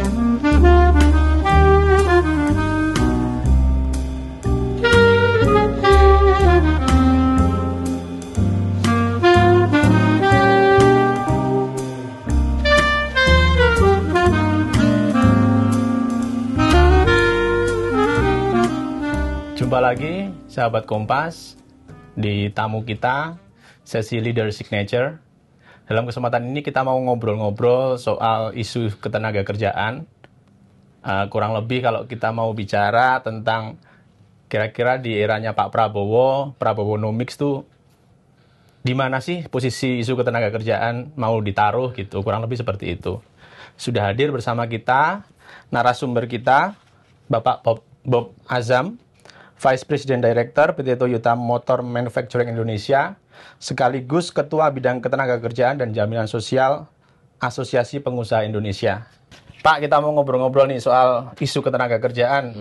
Jumpa lagi sahabat Kompas di tamu kita sesi Leader Signature. Dalam kesempatan ini kita mau ngobrol-ngobrol soal isu ketenaga kerjaan. Kurang lebih kalau kita mau bicara tentang kira-kira di eranya Pak Prabowonomics tuh di mana sih posisi isu ketenaga kerjaan mau ditaruh gitu. Kurang lebih seperti itu. Sudah hadir bersama kita narasumber kita Bapak Bob Azam, Vice President Director PT Toyota Motor Manufacturing Indonesia, sekaligus Ketua Bidang Ketenaga Kerjaan dan Jaminan Sosial Asosiasi Pengusaha Indonesia. Pak, kita mau ngobrol-ngobrol nih soal isu ketenaga kerjaan.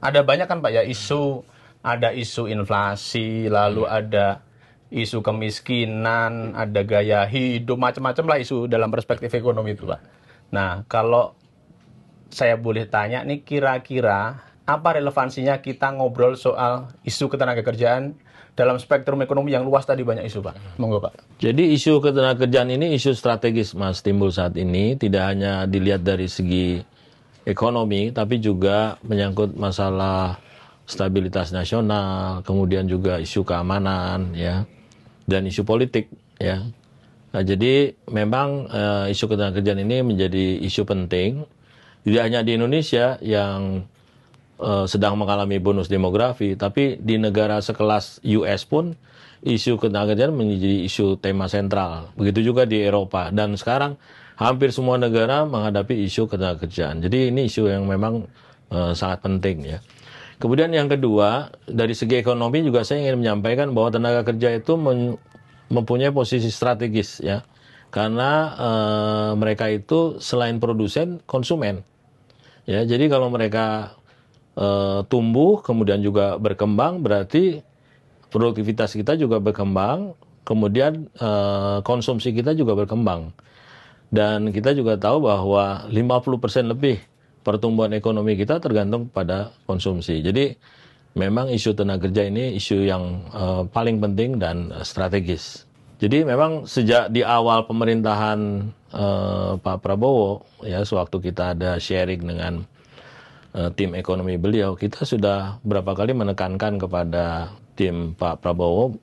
Ada banyak kan Pak ya isu, ada isu inflasi, lalu ada isu kemiskinan, ada gaya hidup, macam-macam lah isu dalam perspektif ekonomi itu Pak. Nah, kalau saya boleh tanya nih kira-kira apa relevansinya kita ngobrol soal isu ketenaga kerjaan dalam spektrum ekonomi yang luas tadi banyak isu, Pak. Monggo, Pak. Jadi isu ketenaga kerjaan ini isu strategis, Mas, timbul saat ini. Tidak hanya dilihat dari segi ekonomi, tapi juga menyangkut masalah stabilitas nasional, kemudian juga isu keamanan, ya, dan isu politik, ya. Nah, jadi memang isu ketenaga kerjaan ini menjadi isu penting. Tidak hanya di Indonesia yang sedang mengalami bonus demografi, tapi di negara sekelas US pun isu ketenagakerjaan menjadi isu tema sentral. Begitu juga di Eropa, dan sekarang hampir semua negara menghadapi isu ketenagakerjaan. Jadi ini isu yang memang sangat penting, ya. Kemudian yang kedua, dari segi ekonomi juga saya ingin menyampaikan bahwa tenaga kerja itu mempunyai posisi strategis, ya, karena mereka itu selain produsen, konsumen, ya. Jadi kalau mereka tumbuh, kemudian juga berkembang, berarti produktivitas kita juga berkembang, kemudian konsumsi kita juga berkembang. Dan kita juga tahu bahwa 50% lebih pertumbuhan ekonomi kita tergantung pada konsumsi. Jadi memang isu tenaga kerja ini isu yang paling penting dan strategis. Jadi memang sejak di awal pemerintahan Pak Prabowo, ya, sewaktu kita ada sharing dengan tim ekonomi beliau, kita sudah berapa kali menekankan kepada tim Pak Prabowo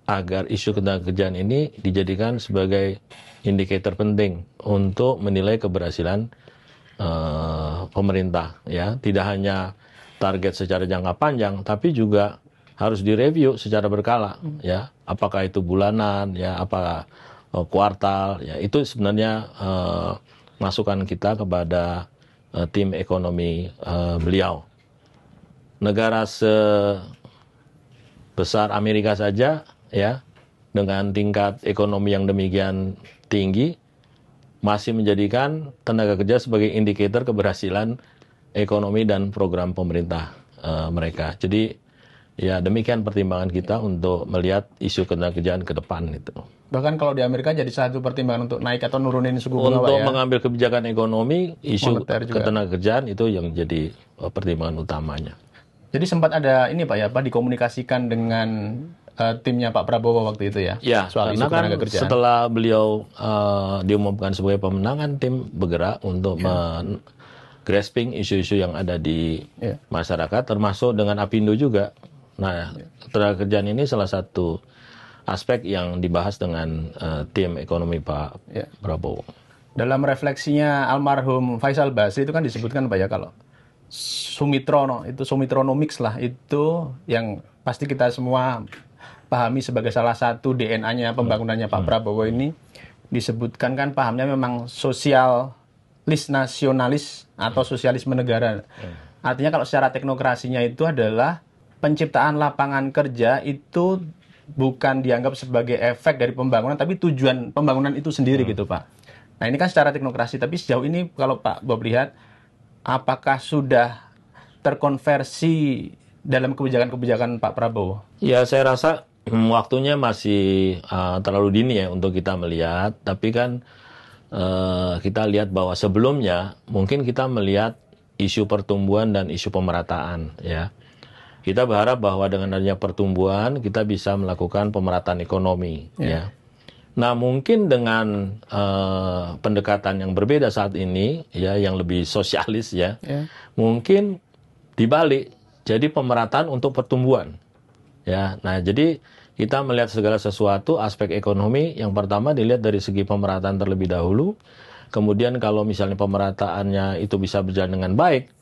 agar isu ketenagakerjaan ini dijadikan sebagai indikator penting untuk menilai keberhasilan pemerintah, ya. Tidak hanya target secara jangka panjang, tapi juga harus direview secara berkala, ya. Apakah itu bulanan, ya, apakah kuartal, ya. Itu sebenarnya masukan kita kepada tim ekonomi beliau. Negara sebesar Amerika saja, ya, dengan tingkat ekonomi yang demikian tinggi, masih menjadikan tenaga kerja sebagai indikator keberhasilan ekonomi dan program pemerintah mereka. Jadi ya demikian pertimbangan kita untuk melihat isu ketenagakerjaan ke depan itu. Bahkan kalau di Amerika jadi satu pertimbangan untuk naik atau nurunin suku bunga, untuk mengambil kebijakan ekonomi, isu ketenagakerjaan itu yang jadi pertimbangan utamanya. Jadi sempat ada ini Pak, ya, Pak, dikomunikasikan dengan timnya Pak Prabowo waktu itu, ya, soal isu ketenagakerjaan. Setelah beliau diumumkan sebagai pemenangan, tim bergerak untuk grasping isu-isu yang ada di masyarakat, termasuk dengan Apindo juga. Nah, ketenagakerjaan ini salah satu aspek yang dibahas dengan tim ekonomi Pak Prabowo. Dalam refleksinya almarhum Faisal Basri itu kan disebutkan Pak, ya, kalau Sumitronomics lah, itu yang pasti kita semua pahami sebagai salah satu DNA-nya pembangunannya Pak Prabowo ini, disebutkan kan pahamnya memang sosialis nasionalis atau sosialisme negara. Artinya kalau secara teknokrasinya itu adalah penciptaan lapangan kerja itu bukan dianggap sebagai efek dari pembangunan, tapi tujuan pembangunan itu sendiri gitu, Pak. Nah, ini kan secara teknokrasi, tapi sejauh ini kalau Pak Bob lihat, apakah sudah terkonversi dalam kebijakan-kebijakan Pak Prabowo? Ya, saya rasa waktunya masih terlalu dini, ya, untuk kita melihat. Tapi kan kita lihat bahwa sebelumnya mungkin kita melihat isu pertumbuhan dan isu pemerataan, ya. Kita berharap bahwa dengan adanya pertumbuhan kita bisa melakukan pemerataan ekonomi, ya. Nah, mungkin dengan pendekatan yang berbeda saat ini, ya, yang lebih sosialis, ya, mungkin dibalik, jadi pemerataan untuk pertumbuhan, ya. Nah, jadi kita melihat segala sesuatu aspek ekonomi yang pertama dilihat dari segi pemerataan terlebih dahulu, kemudian kalau misalnya pemerataannya itu bisa berjalan dengan baik,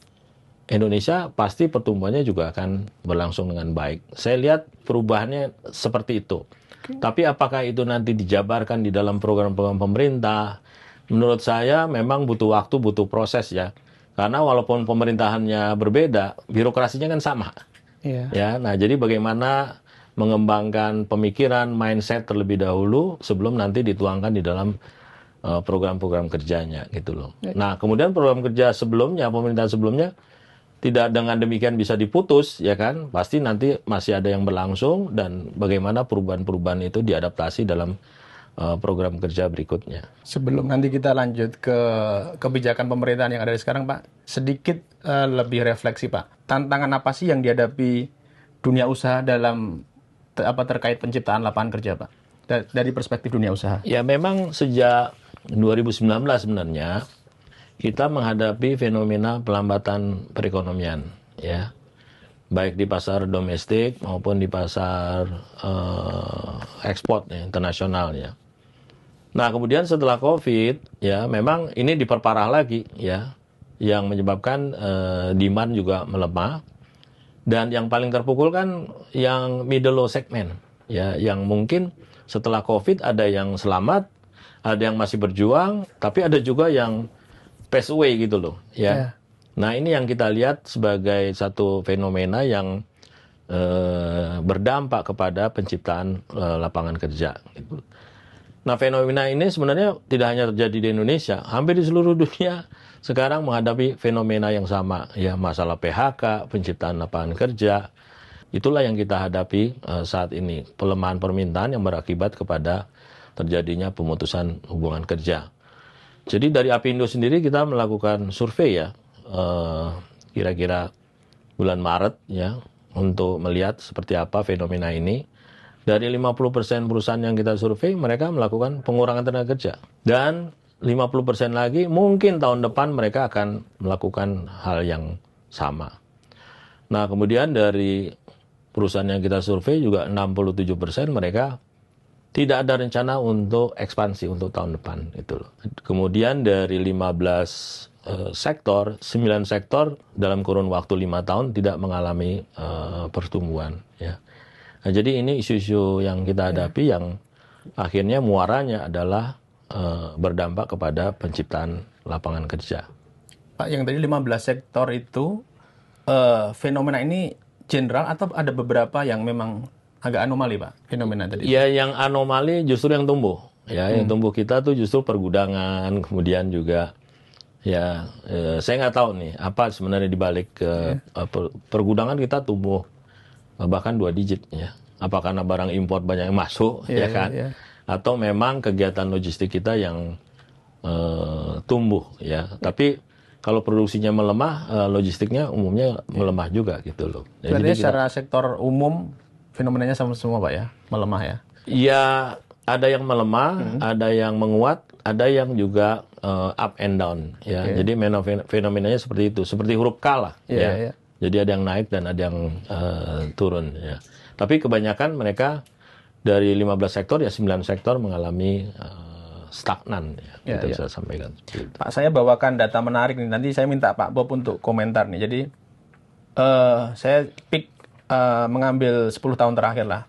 Indonesia pasti pertumbuhannya juga akan berlangsung dengan baik. Saya lihat perubahannya seperti itu. Tapi apakah itu nanti dijabarkan di dalam program-program pemerintah? Menurut saya memang butuh waktu, butuh proses, ya. Karena walaupun pemerintahannya berbeda, birokrasinya kan sama. Ya, nah jadi bagaimana mengembangkan pemikiran, mindset terlebih dahulu sebelum nanti dituangkan di dalam program-program kerjanya, gitu loh. Nah, kemudian program kerja sebelumnya, pemerintahan sebelumnya tidak dengan demikian bisa diputus, ya kan? Pasti nanti masih ada yang berlangsung dan bagaimana perubahan-perubahan itu diadaptasi dalam program kerja berikutnya. Sebelum nanti kita lanjut ke kebijakan pemerintahan yang ada sekarang, Pak, sedikit lebih refleksi, Pak. Tantangan apa sih yang dihadapi dunia usaha dalam terkait penciptaan lapangan kerja, Pak? Dari perspektif dunia usaha. Ya, memang sejak 2019 sebenarnya kita menghadapi fenomena pelambatan perekonomian, ya, baik di pasar domestik maupun di pasar ekspor, ya, internasional, ya. Nah, kemudian setelah COVID, ya, memang ini diperparah lagi, ya, yang menyebabkan demand juga melemah, dan yang paling terpukul kan yang middle low segment, ya, yang mungkin setelah COVID ada yang selamat, ada yang masih berjuang, tapi ada juga yang pass away gitu loh, ya. Nah, ini yang kita lihat sebagai satu fenomena yang berdampak kepada penciptaan lapangan kerja, gitu. Nah, fenomena ini sebenarnya tidak hanya terjadi di Indonesia, hampir di seluruh dunia sekarang menghadapi fenomena yang sama, ya, masalah PHK, penciptaan lapangan kerja. Itulah yang kita hadapi saat ini, pelemahan permintaan yang berakibat kepada terjadinya pemutusan hubungan kerja. Jadi dari Apindo sendiri kita melakukan survei, ya, kira-kira bulan Maret, ya, untuk melihat seperti apa fenomena ini. Dari 50% perusahaan yang kita survei, mereka melakukan pengurangan tenaga kerja. Dan 50% lagi mungkin tahun depan mereka akan melakukan hal yang sama. Nah, kemudian dari perusahaan yang kita survei juga 67% mereka tidak ada rencana untuk ekspansi untuk tahun depan, itu loh. Kemudian dari 15 sektor, 9 sektor dalam kurun waktu 5 tahun tidak mengalami pertumbuhan, ya. Nah, jadi ini isu-isu yang kita hadapi yang akhirnya muaranya adalah berdampak kepada penciptaan lapangan kerja. Pak, yang tadi 15 sektor itu fenomena ini general atau ada beberapa yang memang agak anomali, Pak, fenomena tadi? Ya, yang anomali justru yang tumbuh. Ya, yang tumbuh kita tuh justru pergudangan, kemudian juga, ya, saya nggak tahu nih apa sebenarnya dibalik pergudangan kita tumbuh bahkan 2 digit, ya. Apa karena barang impor banyak yang masuk, ya kan? Atau memang kegiatan logistik kita yang tumbuh, ya. Tapi kalau produksinya melemah, logistiknya umumnya melemah juga, gitu loh. Jadi secara sektor umum fenomenanya sama semua, Pak, ya, melemah, ya? Ya, ada yang melemah, ada yang menguat, ada yang juga up and down, ya. Jadi fenomenanya seperti itu, seperti huruf K lah, ya. Jadi ada yang naik dan ada yang turun, ya. Tapi kebanyakan mereka dari 15 sektor, ya 9 sektor mengalami stagnan, ya. Kita bisa sampaikan. Pak, saya bawakan data menarik nih. Nanti saya minta Pak Bob untuk komentar nih. Jadi saya mengambil 10 tahun terakhir lah.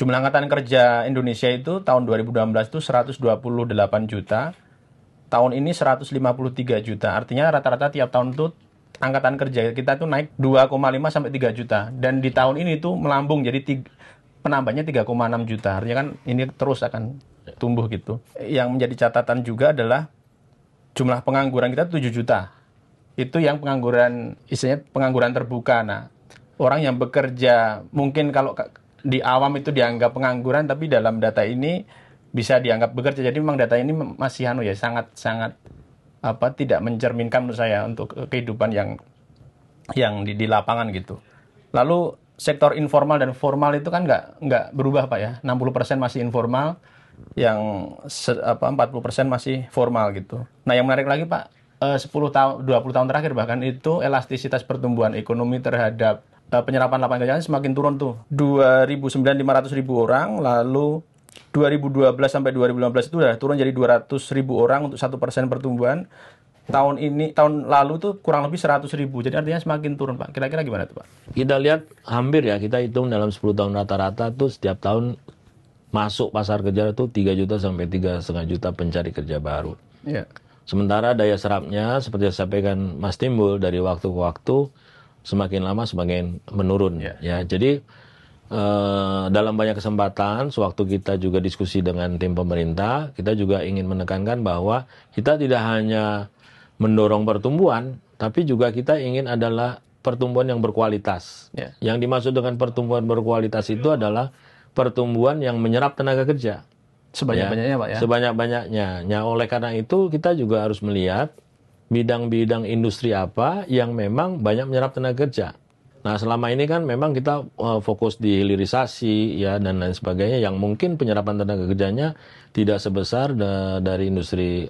Jumlah angkatan kerja Indonesia itu tahun 2012 itu 128 juta. Tahun ini 153 juta. Artinya rata-rata tiap tahun itu angkatan kerja kita tuh naik 2,5 sampai 3 juta. Dan di tahun ini tuh melambung jadi penambahnya 3,6 juta. Artinya kan ini terus akan tumbuh gitu. Yang menjadi catatan juga adalah jumlah pengangguran kita 7 juta. Itu yang pengangguran, istilahnya pengangguran terbuka. Nah, orang yang bekerja mungkin kalau di awam itu dianggap pengangguran, tapi dalam data ini bisa dianggap bekerja. Jadi memang data ini masih sangat tidak mencerminkan menurut saya untuk kehidupan yang di lapangan gitu. Lalu sektor informal dan formal itu kan nggak berubah Pak ya. 60% masih informal, yang 40% masih formal gitu. Nah, yang menarik lagi Pak, 10 tahun 20 tahun terakhir bahkan itu elastisitas pertumbuhan ekonomi terhadap penyerapan lapangan kerjaan semakin turun tuh. 2009 500.000 orang, lalu 2012 sampai 2015 itu udah turun jadi 200.000 orang untuk 1% pertumbuhan. Tahun lalu tuh kurang lebih 100.000. Jadi artinya semakin turun Pak. Kira-kira gimana tuh Pak? Kita lihat hampir ya, kita hitung dalam 10 tahun rata-rata tuh setiap tahun masuk pasar kerja itu 3 juta sampai 3,5 juta pencari kerja baru. Iya. Sementara daya serapnya seperti yang disampaikan Mas Timbul dari waktu ke waktu semakin lama semakin menurun. Ya, jadi dalam banyak kesempatan sewaktu kita juga diskusi dengan tim pemerintah, kita juga ingin menekankan bahwa kita tidak hanya mendorong pertumbuhan, tapi juga kita ingin adalah pertumbuhan yang berkualitas. Yang dimaksud dengan pertumbuhan berkualitas itu adalah pertumbuhan yang menyerap tenaga kerja. Sebanyak-banyaknya Pak ya? Sebanyak-banyaknya. Nah, oleh karena itu kita juga harus melihat bidang-bidang industri apa yang memang banyak menyerap tenaga kerja. Nah, selama ini kan memang kita fokus di hilirisasi ya dan lain sebagainya yang mungkin penyerapan tenaga kerjanya tidak sebesar dari industri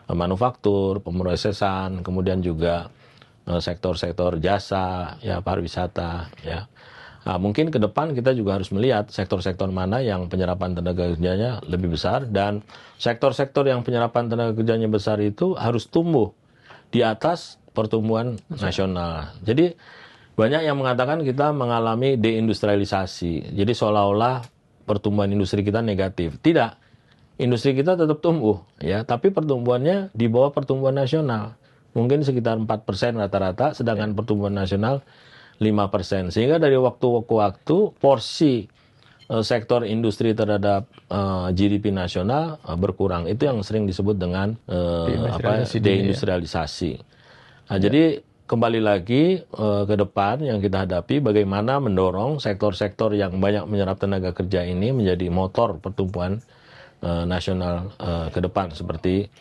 manufaktur, pemrosesan, kemudian juga sektor-sektor jasa, ya pariwisata, ya. Nah, mungkin ke depan kita juga harus melihat sektor-sektor mana yang penyerapan tenaga kerjanya lebih besar dan sektor-sektor yang penyerapan tenaga kerjanya besar itu harus tumbuh di atas pertumbuhan nasional. Jadi banyak yang mengatakan kita mengalami deindustrialisasi. Jadi seolah-olah pertumbuhan industri kita negatif. Tidak. Industri kita tetap tumbuh ya, tapi pertumbuhannya di bawah pertumbuhan nasional. Mungkin sekitar 4% rata-rata, sedangkan pertumbuhan nasional 5%. Sehingga dari waktu ke waktu porsi sektor industri terhadap GDP nasional berkurang. Itu yang sering disebut dengan deindustrialisasi. Nah, jadi kembali lagi ke depan yang kita hadapi bagaimana mendorong sektor-sektor yang banyak menyerap tenaga kerja ini menjadi motor pertumbuhan nasional ke depan seperti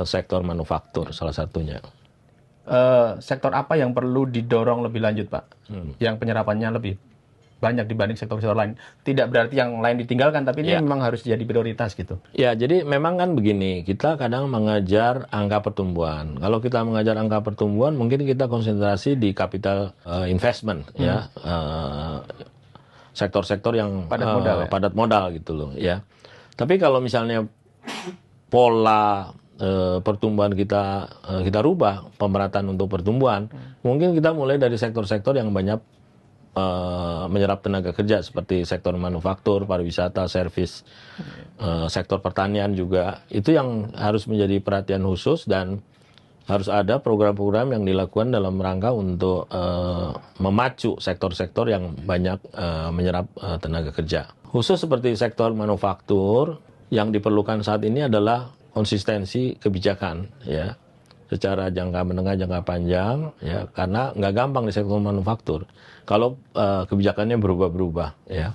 sektor manufaktur salah satunya. Sektor apa yang perlu didorong lebih lanjut Pak? Yang penyerapannya lebih banyak dibanding sektor-sektor lain. Tidak berarti yang lain ditinggalkan, tapi ini memang harus jadi prioritas gitu. Ya, jadi memang kan begini, kita kadang mengajar angka pertumbuhan. Kalau kita mengajar angka pertumbuhan, mungkin kita konsentrasi di capital investment, ya, sektor-sektor yang padat modal gitu loh, ya. Tapi kalau misalnya pola pertumbuhan kita rubah pemerataan untuk pertumbuhan, mungkin kita mulai dari sektor-sektor yang banyak menyerap tenaga kerja seperti sektor manufaktur, pariwisata, servis, sektor pertanian juga. Itu yang harus menjadi perhatian khusus dan harus ada program-program yang dilakukan dalam rangka untuk memacu sektor-sektor yang banyak menyerap tenaga kerja. Khusus seperti sektor manufaktur, yang diperlukan saat ini adalah konsistensi kebijakan, ya, secara jangka menengah, jangka panjang, ya, karena nggak gampang di sektor manufaktur kalau kebijakannya berubah-berubah, ya.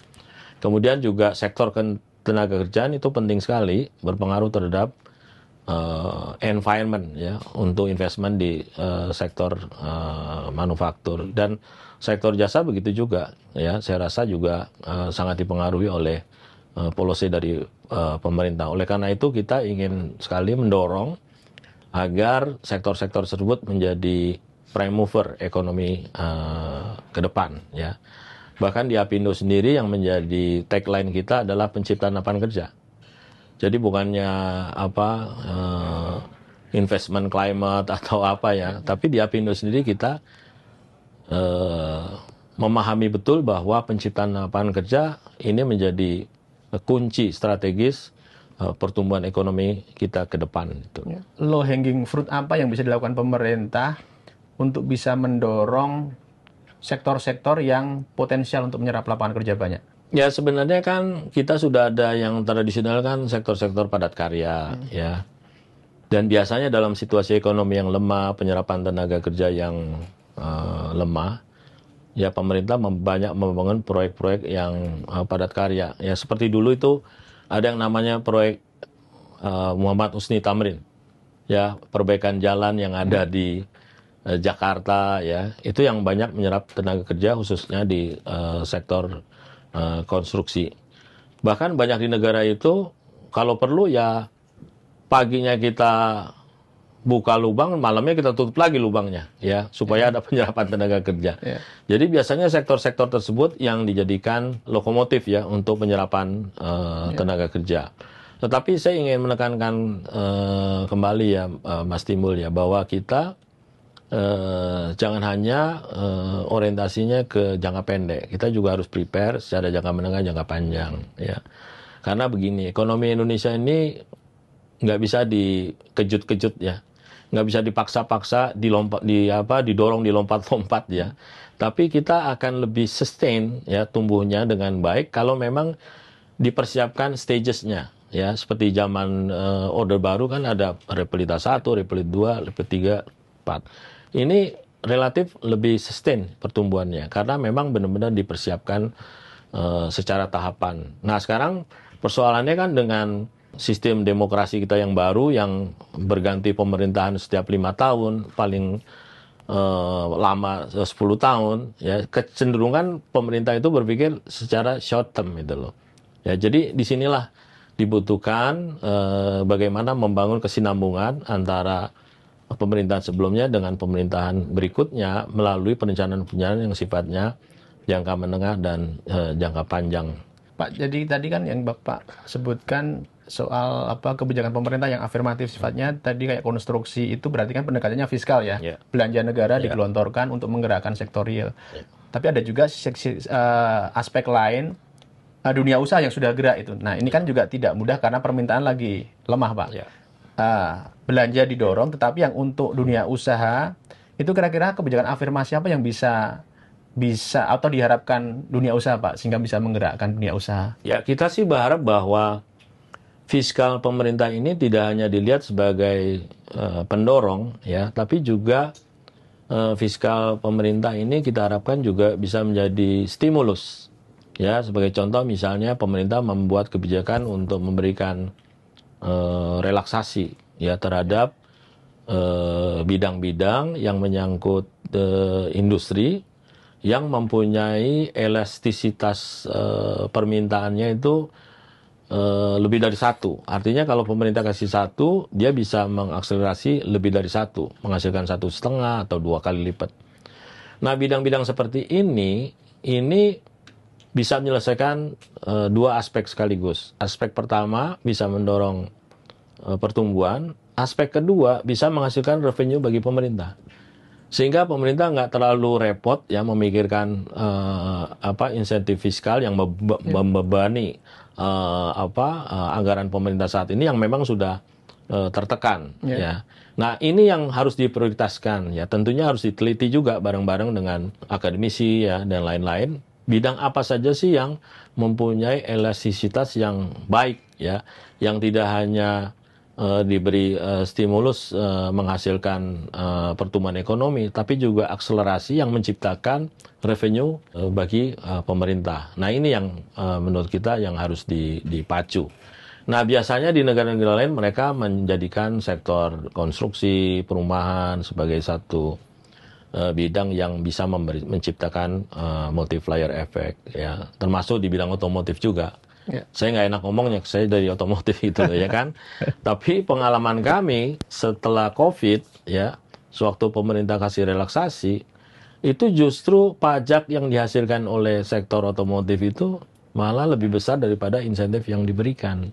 Kemudian juga sektor tenaga kerjaan itu penting sekali, berpengaruh terhadap environment, ya, untuk investment di sektor manufaktur dan sektor jasa begitu juga, ya. Saya rasa juga sangat dipengaruhi oleh policy dari pemerintah. Oleh karena itu kita ingin sekali mendorong agar sektor-sektor tersebut menjadi prime mover ekonomi ke depan, ya. Bahkan di Apindo sendiri yang menjadi tagline kita adalah penciptaan lapangan kerja. Jadi bukannya investment climate atau apa ya, tapi di Apindo sendiri kita memahami betul bahwa penciptaan lapangan kerja ini menjadi kunci strategis pertumbuhan ekonomi kita ke depan. Low hanging fruit apa yang bisa dilakukan pemerintah untuk bisa mendorong sektor-sektor yang potensial untuk menyerap lapangan kerja banyak? Ya, sebenarnya kan kita sudah ada yang tradisional kan sektor-sektor padat karya, ya. Dan biasanya dalam situasi ekonomi yang lemah, penyerapan tenaga kerja yang lemah, ya pemerintah banyak membangun proyek-proyek yang padat karya. Ya seperti dulu itu ada yang namanya proyek Muhammad Husni Tamrin, ya, perbaikan jalan yang ada di Jakarta, ya, itu yang banyak menyerap tenaga kerja khususnya di sektor konstruksi. Bahkan banyak di negara itu kalau perlu ya paginya kita buka lubang, malamnya kita tutup lagi lubangnya, ya, supaya ada penyerapan tenaga kerja. Jadi biasanya sektor-sektor tersebut yang dijadikan lokomotif ya untuk penyerapan tenaga kerja. Tetapi saya ingin menekankan kembali ya, Mas Timbul ya, bahwa kita jangan hanya orientasinya ke jangka pendek, kita juga harus prepare secara jangka menengah, jangka panjang, ya. Karena begini, ekonomi Indonesia ini nggak bisa dikejut-kejut ya, nggak bisa dipaksa-paksa, didorong, dilompat-lompat ya. Tapi kita akan lebih sustain ya tumbuhnya dengan baik kalau memang dipersiapkan stagesnya ya. Seperti zaman Orde Baru kan ada Repelita 1, Repelit 2, Repelit 3, 4. Ini relatif lebih sustain pertumbuhannya karena memang benar-benar dipersiapkan secara tahapan. Nah sekarang persoalannya kan dengan sistem demokrasi kita yang baru yang berganti pemerintahan setiap 5 tahun, paling lama 10 tahun, ya, kecenderungan pemerintah itu berpikir secara short term gitu loh. Ya, jadi disinilah dibutuhkan bagaimana membangun kesinambungan antara pemerintahan sebelumnya dengan pemerintahan berikutnya melalui perencanaan yang sifatnya jangka menengah dan jangka panjang. Pak, jadi tadi kan yang Bapak sebutkan soal kebijakan pemerintah yang afirmatif sifatnya, tadi kayak konstruksi itu berarti kan pendekatannya fiskal ya. Belanja negara digelontorkan untuk menggerakkan sektor real. Tapi ada juga aspek lain dunia usaha yang sudah gerak itu. Nah, ini kan juga tidak mudah karena permintaan lagi lemah, Pak. Belanja didorong, tetapi yang untuk dunia usaha itu kira-kira kebijakan afirmasi apa yang bisa atau diharapkan dunia usaha, Pak, sehingga bisa menggerakkan dunia usaha? Ya, kita sih berharap bahwa fiskal pemerintah ini tidak hanya dilihat sebagai pendorong ya, tapi juga fiskal pemerintah ini kita harapkan juga bisa menjadi stimulus. Ya, sebagai contoh misalnya pemerintah membuat kebijakan untuk memberikan relaksasi ya terhadap bidang-bidang yang menyangkut industri yang mempunyai elastisitas permintaannya itu lebih dari 1. Artinya kalau pemerintah kasih 1, dia bisa mengakselerasi lebih dari 1, menghasilkan 1,5 atau 2 kali lipat. Nah, bidang-bidang seperti ini bisa menyelesaikan 2 aspek sekaligus. Aspek pertama bisa mendorong pertumbuhan, aspek kedua bisa menghasilkan revenue bagi pemerintah. Sehingga pemerintah nggak terlalu repot ya memikirkan insentif fiskal yang membebani anggaran pemerintah saat ini yang memang sudah tertekan ya. Nah, ini yang harus diprioritaskan ya. Tentunya harus diteliti juga bareng-bareng dengan akademisi ya dan lain-lain. Bidang apa saja sih yang mempunyai elastisitas yang baik ya, yang tidak hanya diberi stimulus menghasilkan pertumbuhan ekonomi, tapi juga akselerasi yang menciptakan revenue bagi pemerintah. Nah, ini yang menurut kita yang harus dipacu. Nah, biasanya di negara-negara lain mereka menjadikan sektor konstruksi, perumahan sebagai satu bidang yang bisa menciptakan multiplier effect ya, termasuk di bidang otomotif juga. Saya nggak enak ngomongnya, saya dari otomotif itu ya kan. Tapi pengalaman kami setelah COVID ya, sewaktu pemerintah kasih relaksasi, itu justru pajak yang dihasilkan oleh sektor otomotif itu malah lebih besar daripada insentif yang diberikan.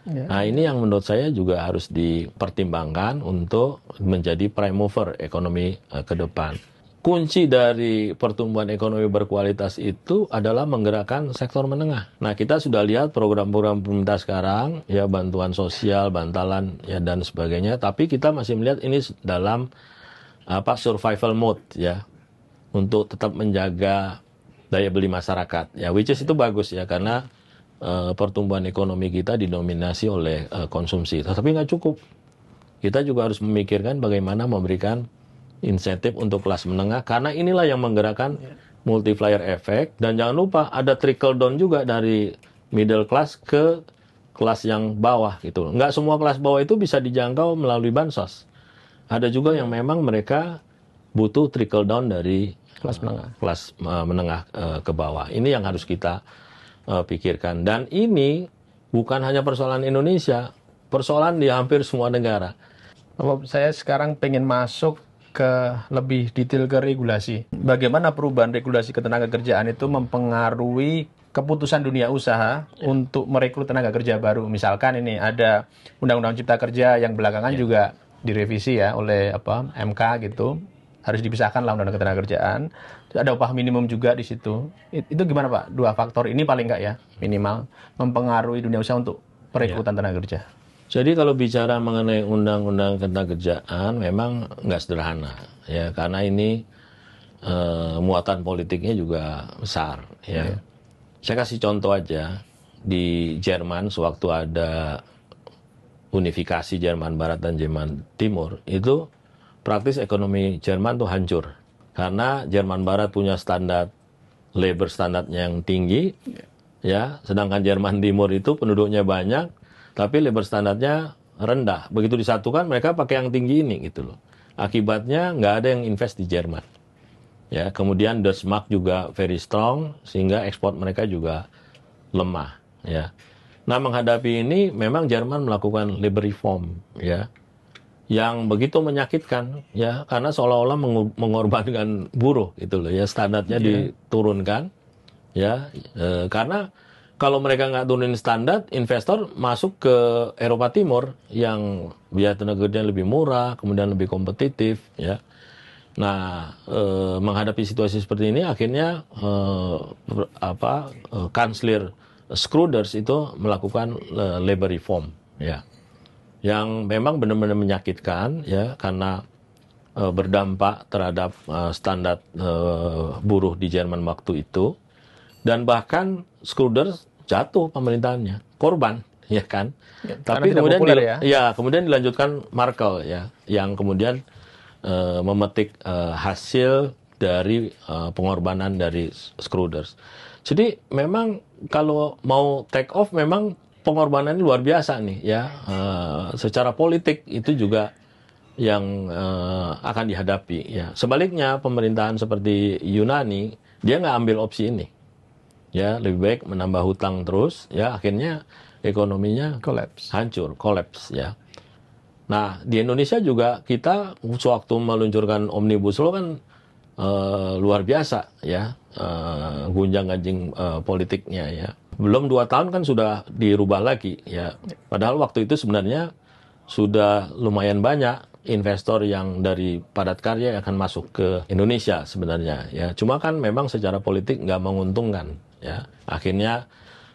Nah, ini yang menurut saya juga harus dipertimbangkan untuk menjadi prime mover ekonomi ke depan. Kunci dari pertumbuhan ekonomi berkualitas itu adalah menggerakkan sektor menengah. Nah, kita sudah lihat program-program pemerintah sekarang, ya bantuan sosial, bantalan, ya dan sebagainya. Tapi kita masih melihat ini dalam survival mode, ya, untuk tetap menjaga daya beli masyarakat. Ya, which is itu bagus ya, karena pertumbuhan ekonomi kita didominasi oleh konsumsi. Tapi nggak cukup. Kita juga harus memikirkan bagaimana memberikan insentif untuk kelas menengah, karena inilah yang menggerakkan multiplier effect. Dan jangan lupa ada trickle down juga dari middle class ke kelas yang bawah gitu. Nggak semua kelas bawah itu bisa dijangkau melalui bansos. Ada juga yang memang mereka butuh trickle down dari kelas menengah ke bawah. Ini yang harus kita pikirkan. Dan ini bukan hanya persoalan Indonesia, persoalan di hampir semua negara. Saya sekarang pengen masuk ke lebih detail ke regulasi. Bagaimana perubahan regulasi ketenagakerjaan itu mempengaruhi keputusan dunia usaha untuk merekrut tenaga kerja baru. Misalkan ini ada Undang-Undang Cipta Kerja yang belakangan juga direvisi ya oleh MK gitu. Harus dipisahkan lah Undang-Undang Ketenagakerjaan. Ada upah minimum juga di situ. Itu gimana Pak? Dua faktor ini paling nggak ya minimal mempengaruhi dunia usaha untuk perekrutan tenaga kerja. Jadi kalau bicara mengenai Undang-Undang Ketenagakerjaan memang nggak sederhana ya, karena ini muatan politiknya juga besar ya. Saya kasih contoh aja, di Jerman sewaktu ada unifikasi Jerman Barat dan Jerman Timur, itu praktis ekonomi Jerman tuh hancur. Karena Jerman Barat punya standar labor standarnya yang tinggi, ya, sedangkan Jerman Timur itu penduduknya banyak, tapi labor standarnya rendah. Begitu disatukan mereka pakai yang tinggi ini gitu loh. Akibatnya nggak ada yang invest di Jerman. Ya, kemudian Deutsche Mark juga very strong sehingga ekspor mereka juga lemah. Ya, nah menghadapi ini memang Jerman melakukan labor reform, ya, yang begitu menyakitkan, ya, karena seolah-olah mengorbankan buruh gitu loh, ya, standarnya diturunkan, ya, karena kalau mereka nggak turunin standar, investor masuk ke Eropa Timur yang biaya tenaga kerja lebih murah, kemudian lebih kompetitif, ya. Nah, menghadapi situasi seperti ini, akhirnya Kansler Schröder itu melakukan labor reform, ya, yang memang benar-benar menyakitkan, ya, karena berdampak terhadap standar buruh di Jerman waktu itu, dan bahkan Schröder jatuh pemerintahannya, korban, ya kan? Ya, tapi kemudian kemudian dilanjutkan Merkel, ya, yang kemudian memetik hasil dari pengorbanan dari Schröder. Jadi memang kalau mau take off memang pengorbanannya luar biasa nih, ya. Secara politik itu juga yang akan dihadapi, ya. Sebaliknya pemerintahan seperti Yunani dia nggak ambil opsi ini, ya, lebih baik menambah hutang terus, ya, akhirnya ekonominya hancur, kolaps, ya. Nah, di Indonesia juga kita sewaktu meluncurkan Omnibus Law kan luar biasa, ya, gunjang-ganjing politiknya, ya. Belum 2 tahun kan sudah dirubah lagi, ya. Padahal waktu itu sebenarnya sudah lumayan banyak investor yang dari padat karya yang akan masuk ke Indonesia sebenarnya, ya. Cuma kan memang secara politik nggak menguntungkan, ya. Akhirnya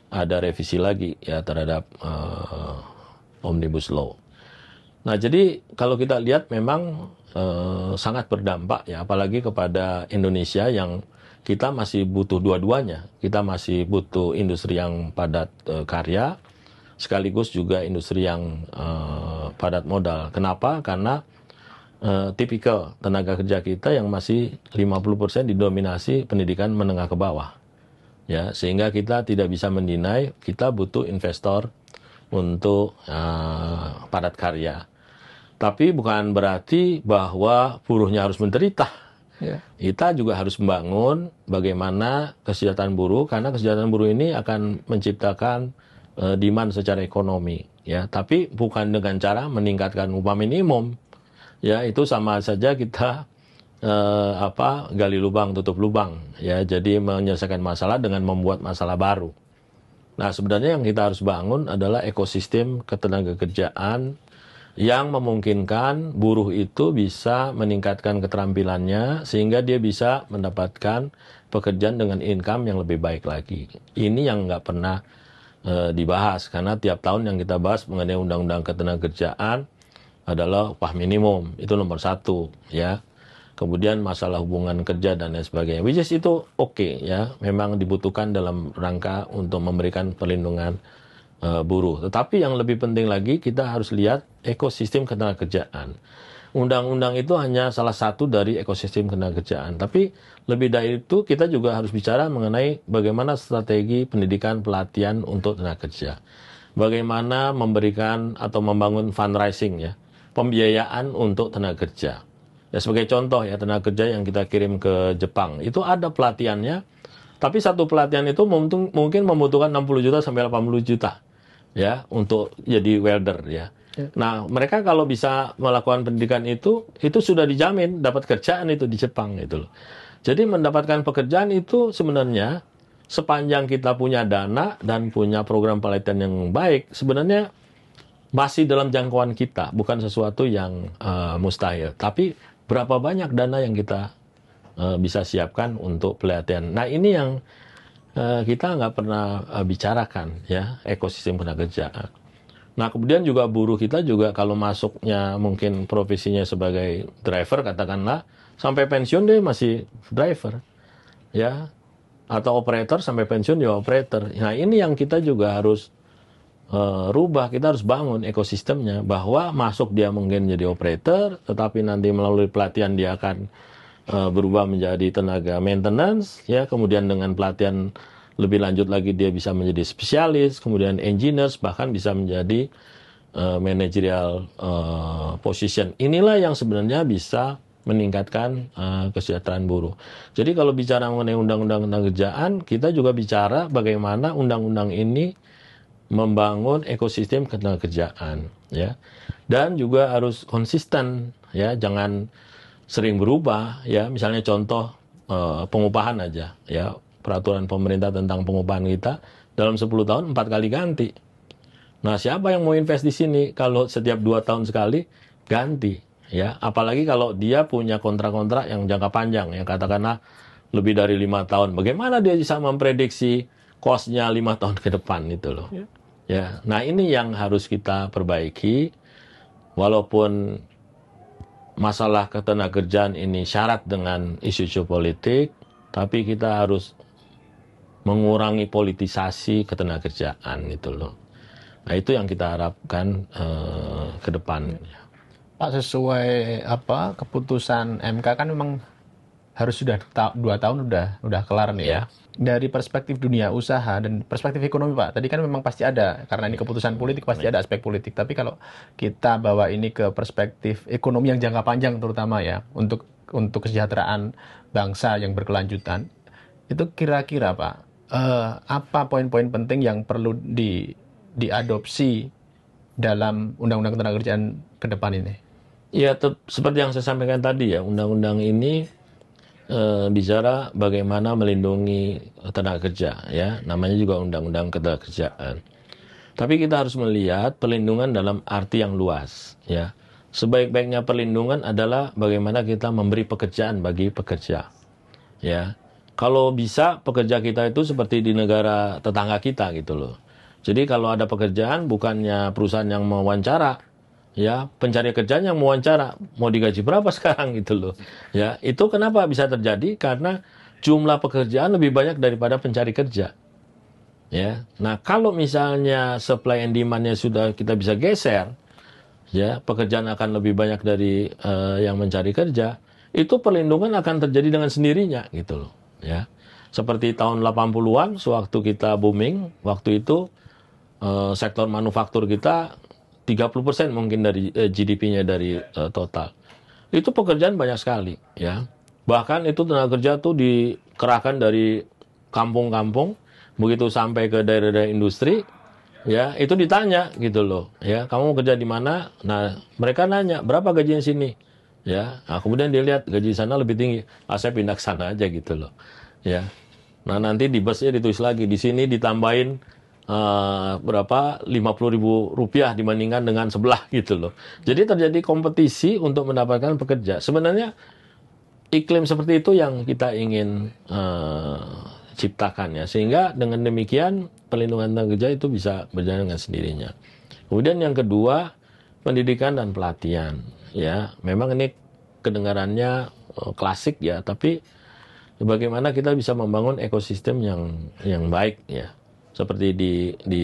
ada revisi lagi, ya, terhadap Omnibus Law. Nah, jadi kalau kita lihat memang sangat berdampak, ya, apalagi kepada Indonesia yang kita masih butuh dua-duanya. Kita masih butuh industri yang padat karya, sekaligus juga industri yang padat modal. Kenapa? Karena tipikal tenaga kerja kita yang masih 50% didominasi pendidikan menengah ke bawah. Ya, sehingga kita tidak bisa mendinai kita butuh investor untuk padat karya. Tapi bukan berarti bahwa buruhnya harus menderita. Ya. Kita juga harus membangun bagaimana kesejahteraan buruh, karena kesejahteraan buruh ini akan menciptakan demand secara ekonomi. Ya, tapi bukan dengan cara meningkatkan upah minimum. Ya, itu sama saja kita gali lubang tutup lubang. Ya, jadi menyelesaikan masalah dengan membuat masalah baru. Nah, sebenarnya yang kita harus bangun adalah ekosistem ketenagakerjaan yang memungkinkan buruh itu bisa meningkatkan keterampilannya sehingga dia bisa mendapatkan pekerjaan dengan income yang lebih baik lagi. Ini yang nggak pernah dibahas, karena tiap tahun yang kita bahas mengenai undang-undang ketenagakerjaan adalah upah minimum, itu nomor 1, ya. Kemudian masalah hubungan kerja dan lain sebagainya, which is itu oke, ya, memang dibutuhkan dalam rangka untuk memberikan perlindungan buruh. Tetapi yang lebih penting lagi, kita harus lihat ekosistem ketenagakerjaan. Undang-undang itu hanya salah satu dari ekosistem ketenagakerjaan. Tapi lebih dari itu, kita juga harus bicara mengenai bagaimana strategi pendidikan pelatihan untuk tenaga kerja. bagaimana memberikan atau membangun fundraising ya, pembiayaan untuk tenaga kerja. Ya sebagai contoh ya, tenaga kerja yang kita kirim ke Jepang itu ada pelatihannya, tapi satu pelatihan itu mungkin membutuhkan 60 juta sampai 80 juta ya untuk jadi welder ya. Nah, mereka kalau bisa melakukan pendidikan itu sudah dijamin dapat kerjaan itu di Jepang gitu loh. Jadi mendapatkan pekerjaan itu sebenarnya sepanjang kita punya dana dan punya program pelatihan yang baik, sebenarnya masih dalam jangkauan kita, bukan sesuatu yang mustahil. Tapi berapa banyak dana yang kita bisa siapkan untuk pelatihan. Nah, ini yang kita nggak pernah bicarakan ya, ekosistem tenaga kerja. Nah, kemudian juga buruh kita juga kalau masuknya mungkin profesinya sebagai driver katakanlah, sampai pensiun dia masih driver ya, atau operator sampai pensiun dia operator. Nah, ini yang kita juga harus rubah, kita harus bangun ekosistemnya bahwa masuk dia mungkin jadi operator, tetapi nanti melalui pelatihan dia akan berubah menjadi tenaga maintenance ya, kemudian dengan pelatihan lebih lanjut lagi dia bisa menjadi spesialis, kemudian engineers, bahkan bisa menjadi managerial position. Inilah yang sebenarnya bisa meningkatkan kesejahteraan buruh. Jadi kalau bicara mengenai undang-undang tenaga kerjaan, kita juga bicara bagaimana undang-undang ini membangun ekosistem ketenaga kerjaan ya. Dan juga harus konsisten ya, jangan sering berubah ya. Misalnya contoh pengupahan aja ya. Peraturan pemerintah tentang pengupahan kita dalam 10 tahun 4 kali ganti. Nah, siapa yang mau invest di sini kalau setiap 2 tahun sekali ganti ya? Apalagi kalau dia punya kontrak-kontrak yang jangka panjang yang katakanlah lebih dari 5 tahun. Bagaimana dia bisa memprediksi cost-nya 5 tahun ke depan itu loh. Ya. Nah, ini yang harus kita perbaiki. Walaupun masalah ketenagakerjaan ini syarat dengan isu-isu politik, tapi kita harus mengurangi politisasi ketenagakerjaan itu loh. Nah, itu yang kita harapkan ke depan. Pak, sesuai keputusan MK kan memang harus sudah 2 tahun udah kelar nih ya. Dari perspektif dunia usaha dan perspektif ekonomi, Pak, tadi kan memang pasti ada, karena ini keputusan politik pasti ada aspek politik. Tapi kalau kita bawa ini ke perspektif ekonomi yang jangka panjang terutama ya, untuk kesejahteraan bangsa yang berkelanjutan, itu kira-kira Pak, apa poin-poin penting yang perlu diadopsi dalam undang-undang ketenagakerjaan ke depan ini? Ya, seperti yang saya sampaikan tadi ya, undang-undang ini bicara bagaimana melindungi tenaga kerja ya, namanya juga undang-undang ketenagakerjaan. Tapi kita harus melihat perlindungan dalam arti yang luas ya. Sebaik-baiknya perlindungan adalah bagaimana kita memberi pekerjaan bagi pekerja ya. Kalau bisa pekerja kita itu seperti di negara tetangga kita gitu loh. Jadi kalau ada pekerjaan, bukannya perusahaan yang mewawancara ya, pencari kerjaan yang mewawancara mau digaji berapa sekarang gitu loh ya. Itu kenapa bisa terjadi? Karena jumlah pekerjaan lebih banyak daripada pencari kerja ya. Nah, kalau misalnya supply and demand-nya sudah kita bisa geser ya, pekerjaan akan lebih banyak dari yang mencari kerja, itu perlindungan akan terjadi dengan sendirinya gitu loh ya. Seperti tahun 80-an sewaktu kita booming, waktu itu sektor manufaktur kita 30% mungkin dari GDP-nya dari total. Itu pekerjaan banyak sekali ya. Bahkan itu tenaga kerja tuh dikerahkan dari kampung-kampung, begitu sampai ke daerah-daerah industri ya, itu ditanya gitu loh ya, kamu kerja di mana? Nah, mereka nanya berapa gajinya sini ya. Nah, kemudian dilihat gaji sana lebih tinggi, saya pindah ke sana aja gitu loh ya. Nah, nanti di busnya ditulis lagi di sini ditambahin berapa 50.000 rupiah dibandingkan dengan sebelah gitu loh. Jadi terjadi kompetisi untuk mendapatkan pekerja. Sebenarnya iklim seperti itu yang kita ingin ciptakan ya, sehingga dengan demikian perlindungan tenaga kerja itu bisa berjalan dengan sendirinya. Kemudian yang kedua, pendidikan dan pelatihan ya. Memang ini kedengarannya klasik ya, tapi bagaimana kita bisa membangun ekosistem yang baik ya. Seperti di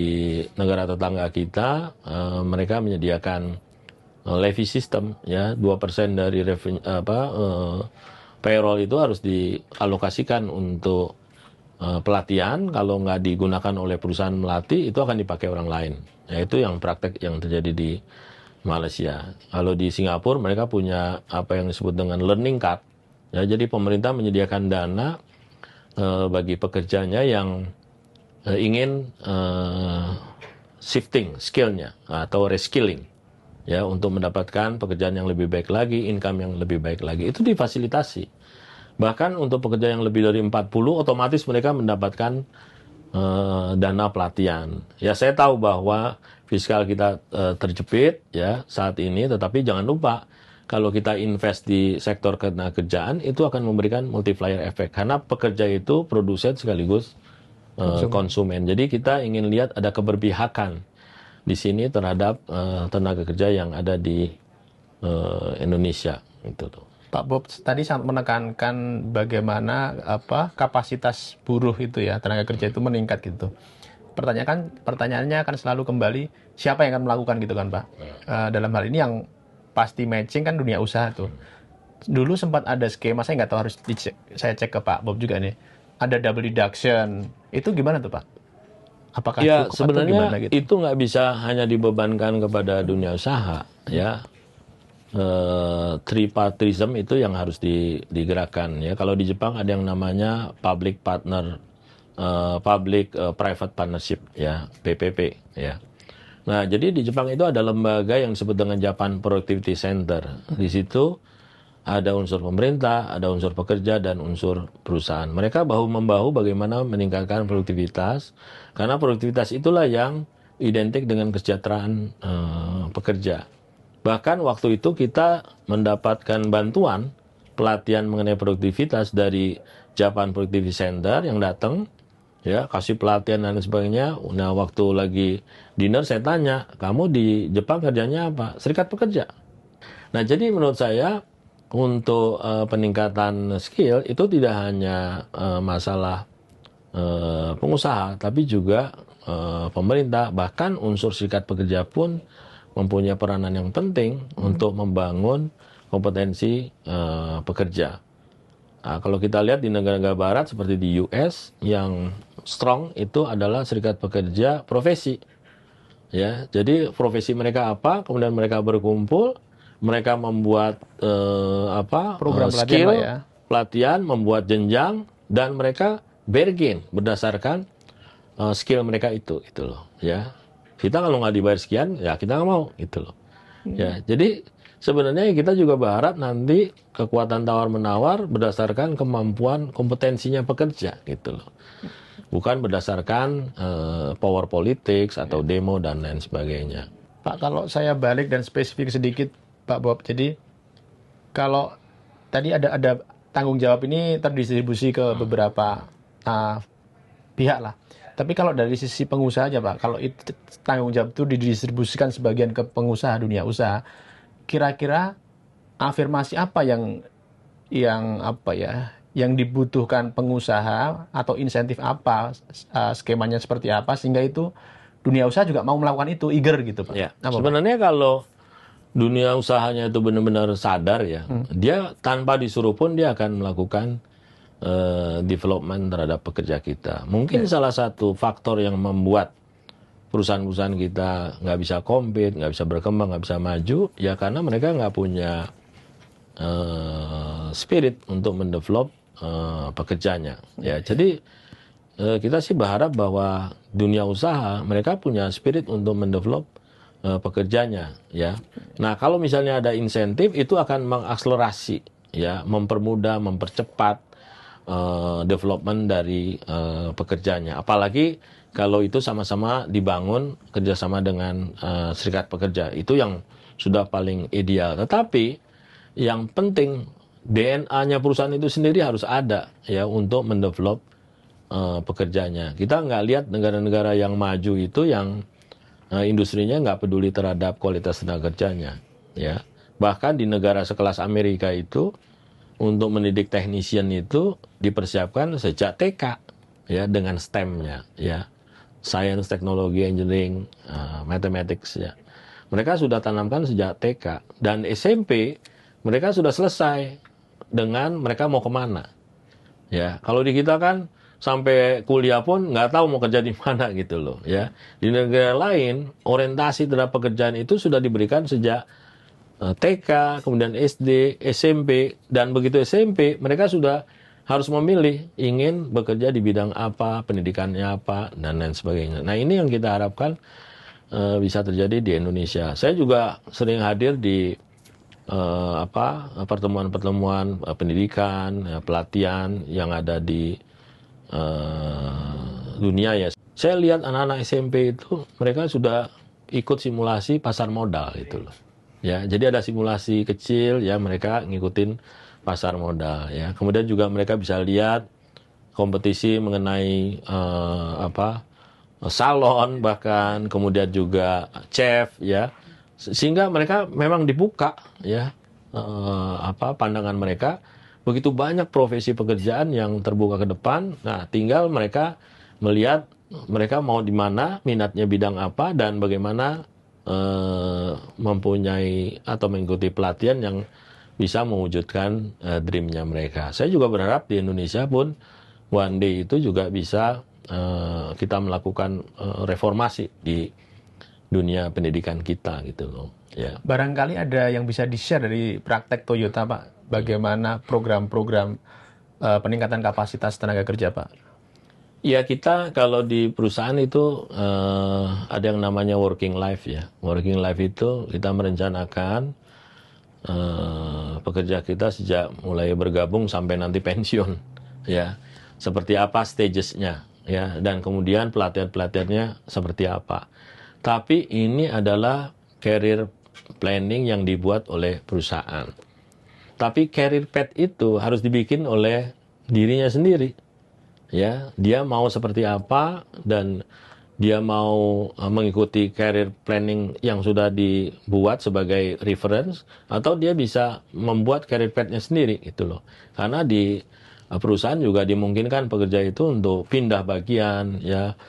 negara tetangga kita, mereka menyediakan levy system ya, 2% dari payroll itu harus dialokasikan untuk pelatihan, kalau nggak digunakan oleh perusahaan melatih, itu akan dipakai orang lain. Ya, itu yang praktek yang terjadi di Malaysia. Kalau di Singapura mereka punya apa yang disebut dengan learning card. Ya, jadi pemerintah menyediakan dana bagi pekerjanya yang ingin shifting skillnya atau reskilling, ya, untuk mendapatkan pekerjaan yang lebih baik lagi, income yang lebih baik lagi. Itu difasilitasi. Bahkan untuk pekerja yang lebih dari 40, otomatis mereka mendapatkan dana pelatihan. Ya, saya tahu bahwa fiskal kita terjepit ya saat ini, tetapi jangan lupa kalau kita invest di sektor ketenagakerjaan itu akan memberikan multiplier effect karena pekerja itu produsen sekaligus konsumen. Jadi kita ingin lihat ada keberpihakan di sini terhadap tenaga kerja yang ada di Indonesia itu tuh. Pak Bob tadi sangat menekankan bagaimana kapasitas buruh itu ya, tenaga kerja itu meningkat gitu. Pertanyaannya akan selalu kembali siapa yang akan melakukan gitu kan Pak. Dalam hal ini yang pasti matching kan dunia usaha tuh. Dulu sempat ada skema, saya nggak tahu, harus dicek, saya cek ke Pak Bob juga nih. Ada double deduction, itu gimana tuh Pak? Apakah Ya, cukup atau sebenarnya gimana gitu? itu nggak bisa hanya dibebankan kepada dunia usaha ya. Tripartism itu yang harus digerakkan ya. Kalau di Jepang ada yang namanya public private partnership ya, PPP ya. Nah, jadi di Jepang itu ada lembaga yang disebut dengan Japan Productivity Center. Di situ ada unsur pemerintah, ada unsur pekerja, dan unsur perusahaan. Mereka bahu-membahu bagaimana meningkatkan produktivitas, karena produktivitas itulah yang identik dengan kesejahteraan pekerja. Bahkan waktu itu kita mendapatkan bantuan pelatihan mengenai produktivitas dari Japan Productivity Center yang datang, ya, kasih pelatihan dan sebagainya. Nah, waktu lagi dinner saya tanya, kamu di Jepang kerjanya apa? Serikat pekerja. Nah, jadi menurut saya untuk peningkatan skill itu tidak hanya masalah pengusaha, tapi juga pemerintah, bahkan unsur serikat pekerja pun mempunyai peranan yang penting untuk membangun kompetensi pekerja. Nah, kalau kita lihat di negara-negara barat seperti di US, yang strong itu adalah serikat pekerja profesi. Ya, jadi profesi mereka apa? Kemudian mereka berkumpul, mereka membuat Program pelatihan, skill, Pak, ya. pelatihan, membuat jenjang, dan mereka bargain berdasarkan skill mereka itu loh, ya. Kita kalau nggak dibayar sekian, ya kita nggak mau, gitu loh. Ya, jadi sebenarnya kita juga berharap nanti kekuatan tawar-menawar berdasarkan kemampuan kompetensinya pekerja, gitu loh. Bukan berdasarkan power politics atau demo dan lain sebagainya. Pak, kalau saya balik dan spesifik sedikit, Pak Bob, jadi kalau tadi ada tanggung jawab ini terdistribusi ke beberapa pihak lah. Tapi kalau dari sisi pengusaha aja Pak, kalau itu tanggung jawab itu didistribusikan sebagian ke pengusaha dunia usaha, kira-kira afirmasi apa yang dibutuhkan pengusaha atau insentif apa, skemanya seperti apa sehingga itu dunia usaha juga mau melakukan itu, eager gitu Pak. Ya, Apa, sebenarnya Pak? Kalau dunia usahanya itu benar-benar sadar ya, dia tanpa disuruh pun dia akan melakukan development terhadap pekerja kita. Mungkin salah satu faktor yang membuat perusahaan-perusahaan kita nggak bisa compete, nggak bisa berkembang, nggak bisa maju, ya karena mereka nggak punya spirit untuk mendevelop pekerjanya. Ya, jadi kita sih berharap bahwa dunia usaha mereka punya spirit untuk mendevelop pekerjanya. Ya, nah kalau misalnya ada insentif itu akan mengakselerasi, ya, mempermudah, mempercepat development dari pekerjanya. Apalagi kalau itu sama-sama dibangun kerjasama dengan serikat pekerja, itu yang sudah paling ideal. Tetapi yang penting DNA-nya perusahaan itu sendiri harus ada, ya, untuk mendevelop pekerjanya. Kita nggak lihat negara-negara yang maju itu yang industrinya nggak peduli terhadap kualitas tenaga kerjanya, ya. Bahkan di negara sekelas Amerika itu untuk mendidik teknisian itu dipersiapkan sejak TK, ya, dengan STEM-nya, ya, science, teknologi, engineering, mathematics, ya. Mereka sudah tanamkan sejak TK, dan SMP mereka sudah selesai dengan mereka mau kemana, ya. Kalau di kita kan sampai kuliah pun nggak tahu mau kerja di mana gitu loh ya. Di negara lain orientasi terhadap pekerjaan itu sudah diberikan sejak TK, kemudian SD, SMP, dan begitu SMP mereka sudah harus memilih ingin bekerja di bidang apa, pendidikannya apa, dan lain sebagainya. Nah ini yang kita harapkan bisa terjadi di Indonesia. Saya juga sering hadir di pertemuan-pertemuan pendidikan, pelatihan yang ada di dunia ya. Saya lihat anak-anak SMP itu mereka sudah ikut simulasi pasar modal itu loh. Ya, jadi ada simulasi kecil ya mereka ngikutin pasar modal ya. Kemudian juga mereka bisa lihat kompetisi mengenai salon bahkan kemudian juga chef ya. Sehingga mereka memang dibuka ya pandangan mereka, begitu banyak profesi pekerjaan yang terbuka ke depan. Nah, tinggal mereka melihat mereka mau di mana, minatnya bidang apa, dan bagaimana mempunyai atau mengikuti pelatihan yang bisa mewujudkan dream-nya mereka. Saya juga berharap di Indonesia pun one day itu juga bisa kita melakukan reformasi di dunia pendidikan kita gitu loh. Ya. Barangkali ada yang bisa di-share dari praktek Toyota, Pak. Bagaimana program-program peningkatan kapasitas tenaga kerja, Pak? Ya, kita kalau di perusahaan itu ada yang namanya working life ya. Working life itu kita merencanakan pekerja kita sejak mulai bergabung sampai nanti pensiun ya. Seperti apa stagesnya ya, dan kemudian pelatihan-pelatihannya seperti apa. Tapi ini adalah career planning yang dibuat oleh perusahaan. Tapi career path itu harus dibikin oleh dirinya sendiri. Ya, dia mau seperti apa dan dia mau mengikuti career planning yang sudah dibuat sebagai reference atau dia bisa membuat career path-nya sendiri gitu loh. Karena di perusahaan juga dimungkinkan pekerja itu untuk pindah bagian ya,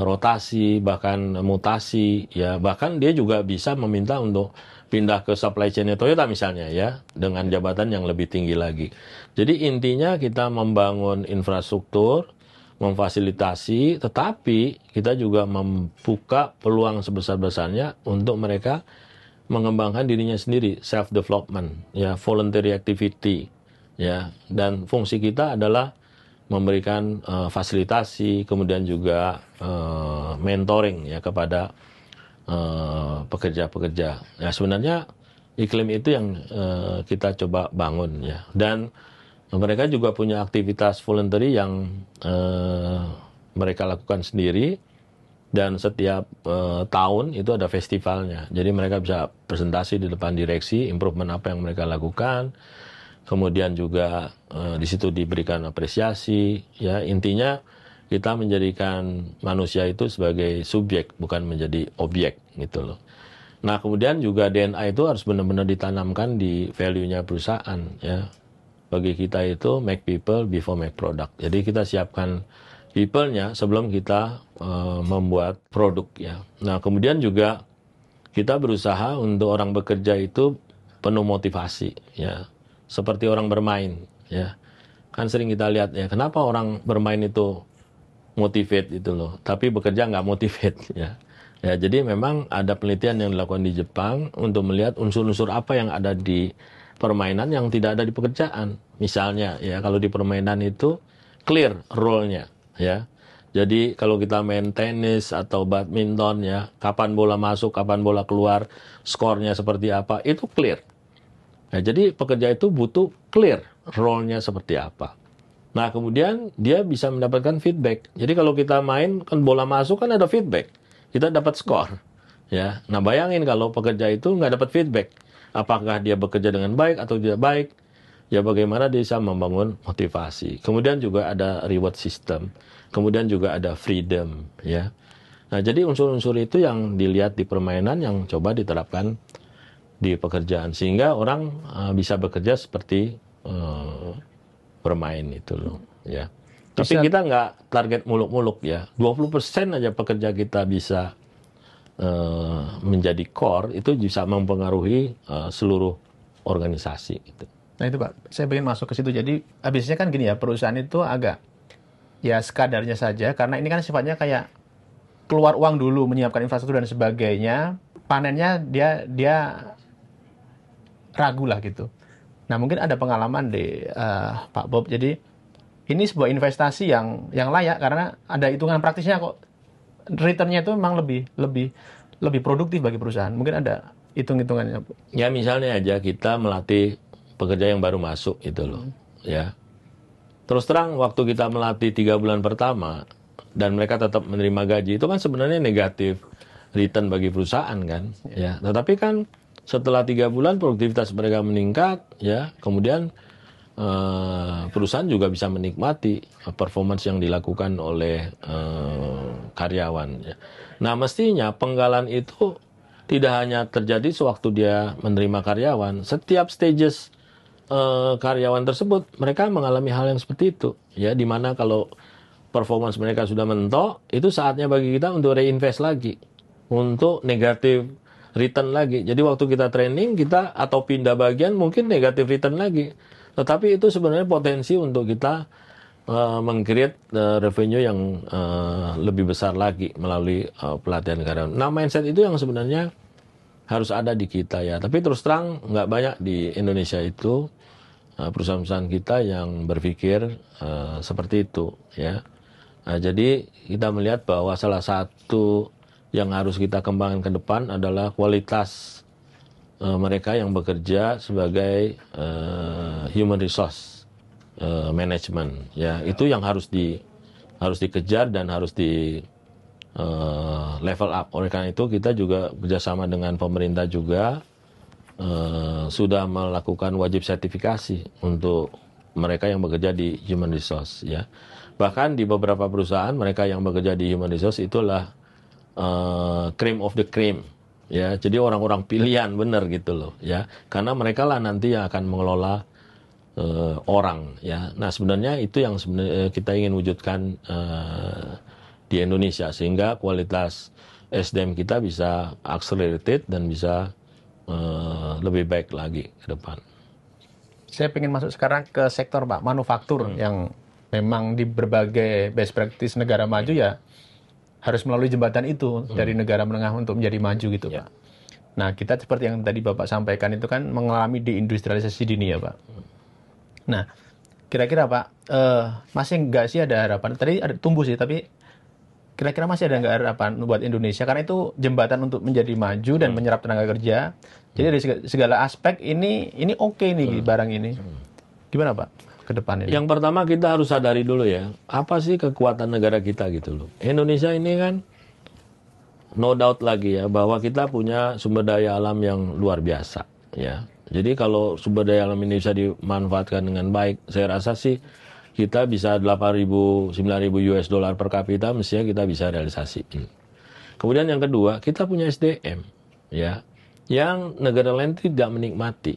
rotasi, bahkan mutasi, ya bahkan dia juga bisa meminta untuk pindah ke supply chain Toyota misalnya ya, dengan jabatan yang lebih tinggi lagi. Jadi intinya kita membangun infrastruktur, memfasilitasi, tetapi kita juga membuka peluang sebesar-besarnya untuk mereka mengembangkan dirinya sendiri, self development, ya voluntary activity, ya, dan fungsi kita adalah memberikan fasilitasi, kemudian juga mentoring ya kepada pekerja-pekerja. Ya sebenarnya iklim itu yang kita coba bangun ya. Dan mereka juga punya aktivitas voluntary yang mereka lakukan sendiri. Dan setiap tahun itu ada festivalnya. Jadi mereka bisa presentasi di depan direksi, improvement apa yang mereka lakukan. Kemudian juga di situ diberikan apresiasi. Ya intinya kita menjadikan manusia itu sebagai subjek, bukan menjadi objek gitu loh. Nah kemudian juga DNA itu harus benar-benar ditanamkan di value-nya perusahaan ya. Bagi kita itu make people before make product. Jadi kita siapkan people-nya sebelum kita membuat produk ya. Nah kemudian juga kita berusaha untuk orang bekerja itu penuh motivasi ya. Seperti orang bermain ya. Kan sering kita lihat ya, kenapa orang bermain itu motivate itu loh, tapi bekerja nggak motivate ya. Ya, jadi memang ada penelitian yang dilakukan di Jepang untuk melihat unsur-unsur apa yang ada di permainan yang tidak ada di pekerjaan. Misalnya ya, kalau di permainan itu clear role-nya ya. Jadi kalau kita main tenis atau badminton ya, kapan bola masuk, kapan bola keluar, skornya seperti apa, itu clear. Nah, jadi pekerja itu butuh clear role-nya seperti apa. Nah, kemudian dia bisa mendapatkan feedback. Jadi kalau kita main, kan bola masuk kan ada feedback. Kita dapat skor. Ya. Nah, bayangin kalau pekerja itu nggak dapat feedback. Apakah dia bekerja dengan baik atau tidak baik? Ya bagaimana dia bisa membangun motivasi. Kemudian juga ada reward system. Kemudian juga ada freedom. Ya. Nah, jadi unsur-unsur itu yang dilihat di permainan yang coba diterapkan di pekerjaan sehingga orang bisa bekerja seperti bermain itu loh ya. Tapi kita nggak target muluk-muluk ya. 20% aja pekerja kita bisa menjadi core, itu bisa mempengaruhi seluruh organisasi gitu. Nah itu Pak, saya pengen masuk ke situ. Jadi biasanya kan gini ya, perusahaan itu agak ya sekadarnya saja, karena ini kan sifatnya kayak keluar uang dulu menyiapkan infrastruktur dan sebagainya, panennya dia ragu lah gitu. Nah mungkin ada pengalaman di Pak Bob, jadi ini sebuah investasi yang layak karena ada hitungan praktisnya kok, returnnya itu memang lebih produktif bagi perusahaan. Mungkin ada hitung-hitungannya. Ya misalnya aja kita melatih pekerja yang baru masuk itu loh, ya. Terus terang waktu kita melatih 3 bulan pertama dan mereka tetap menerima gaji itu kan sebenarnya negatif return bagi perusahaan kan, ya. Tetapi kan setelah 3 bulan produktivitas mereka meningkat, ya. Kemudian perusahaan juga bisa menikmati performance yang dilakukan oleh karyawan. Ya. Nah mestinya penggalan itu tidak hanya terjadi sewaktu dia menerima karyawan, setiap stages karyawan tersebut mereka mengalami hal yang seperti itu, ya, dimana kalau performance mereka sudah mentok, itu saatnya bagi kita untuk reinvest lagi, untuk negatif return lagi. Jadi waktu kita training kita atau pindah bagian mungkin negatif return lagi, tetapi itu sebenarnya potensi untuk kita meng-create revenue yang lebih besar lagi melalui pelatihan karyawan. Nah mindset itu yang sebenarnya harus ada di kita ya. Tapi terus terang nggak banyak di Indonesia itu perusahaan-perusahaan kita yang berpikir seperti itu ya. Nah, jadi kita melihat bahwa salah satu yang harus kita kembangkan ke depan adalah kualitas mereka yang bekerja sebagai human resource management ya. Itu yang harus dikejar dan harus di level up. Oleh karena itu kita juga bekerjasama dengan pemerintah juga sudah melakukan wajib sertifikasi untuk mereka yang bekerja di human resource ya. Bahkan di beberapa perusahaan mereka yang bekerja di human resource itulah cream of the cream ya. Jadi orang-orang pilihan benar gitu loh ya. Karena mereka lah nanti yang akan mengelola orang ya. Nah sebenarnya itu yang sebenarnya kita ingin wujudkan di Indonesia sehingga kualitas SDM kita bisa accelerated dan bisa lebih baik lagi ke depan. Saya ingin masuk sekarang ke sektor Pak, manufaktur yang memang di berbagai best practice negara maju ya harus melalui jembatan itu dari negara menengah untuk menjadi maju gitu Pak. Nah kita seperti yang tadi Bapak sampaikan itu kan mengalami deindustrialisasi dini ya Pak. Nah kira-kira Pak masih enggak sih ada harapan? Tadi ada tumbuh sih tapi kira-kira masih ada nggak harapan buat Indonesia? Karena itu jembatan untuk menjadi maju dan menyerap tenaga kerja. Jadi dari segala aspek ini oke nih barang ini. Gimana Pak ke depan ini? Yang pertama kita harus sadari dulu ya, apa sih kekuatan negara kita gitu loh. Indonesia ini kan no doubt lagi ya bahwa kita punya sumber daya alam yang luar biasa ya. Jadi kalau sumber daya alam ini bisa dimanfaatkan dengan baik, saya rasa sih kita bisa 8.000, 9.000 US dollar per kapita mestinya kita bisa realisasi. Kemudian yang kedua, kita punya SDM ya yang negara lain tidak menikmati.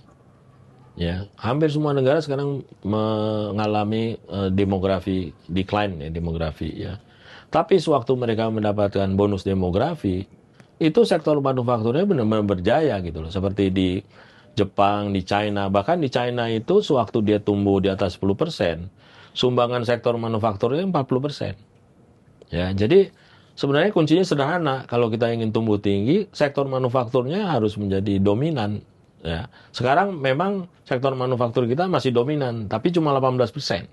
Ya, hampir semua negara sekarang mengalami demografi decline ya, demografi ya. Tapi sewaktu mereka mendapatkan bonus demografi, itu sektor manufakturnya benar-benar berjaya gitu loh. Seperti di Jepang, di China, bahkan di China itu sewaktu dia tumbuh di atas 10%, sumbangan sektor manufakturnya 40%. Ya, jadi sebenarnya kuncinya sederhana. Kalau kita ingin tumbuh tinggi, sektor manufakturnya harus menjadi dominan. Ya, sekarang memang sektor manufaktur kita masih dominan, tapi cuma 18%.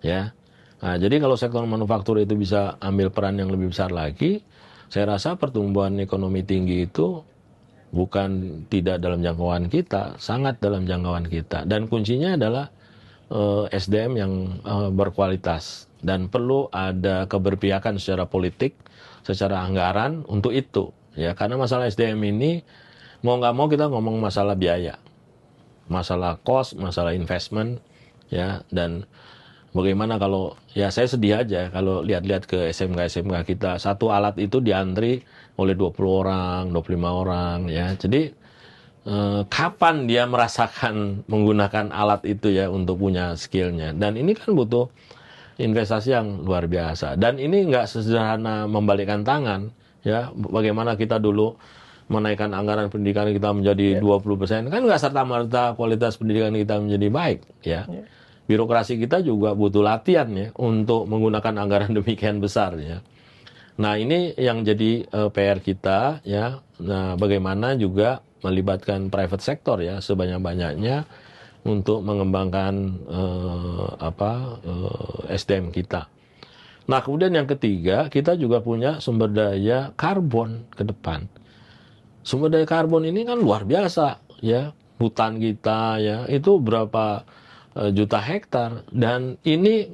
Ya, nah, jadi kalau sektor manufaktur itu bisa ambil peran yang lebih besar lagi, saya rasa pertumbuhan ekonomi tinggi itu bukan tidak dalam jangkauan kita, sangat dalam jangkauan kita. Dan kuncinya adalah SDM yang berkualitas dan perlu ada keberpihakan secara politik, secara anggaran untuk itu ya, karena masalah SDM ini mau nggak mau kita ngomong masalah biaya, masalah cost, masalah investment ya. Dan bagaimana kalau ya saya sedih aja kalau lihat-lihat ke SMK kita, satu alat itu diantri oleh 20 orang, 25 orang ya. Jadi kapan dia merasakan menggunakan alat itu ya untuk punya skillnya. Dan ini kan butuh investasi yang luar biasa. Dan ini nggak sederhana membalikkan tangan ya. Bagaimana kita dulu menaikkan anggaran pendidikan kita menjadi 20%, kan nggak serta-merta kualitas pendidikan kita menjadi baik ya. birokrasi kita juga butuh latihan ya untuk menggunakan anggaran demikian besar ya. Nah, ini yang jadi PR kita ya. Nah, bagaimana juga melibatkan private sector ya sebanyak-banyaknya untuk mengembangkan SDM kita. Nah, kemudian yang ketiga, kita juga punya sumber daya karbon ke depan. Sumber daya karbon ini kan luar biasa ya. Hutan kita ya, itu berapa juta hektar, dan ini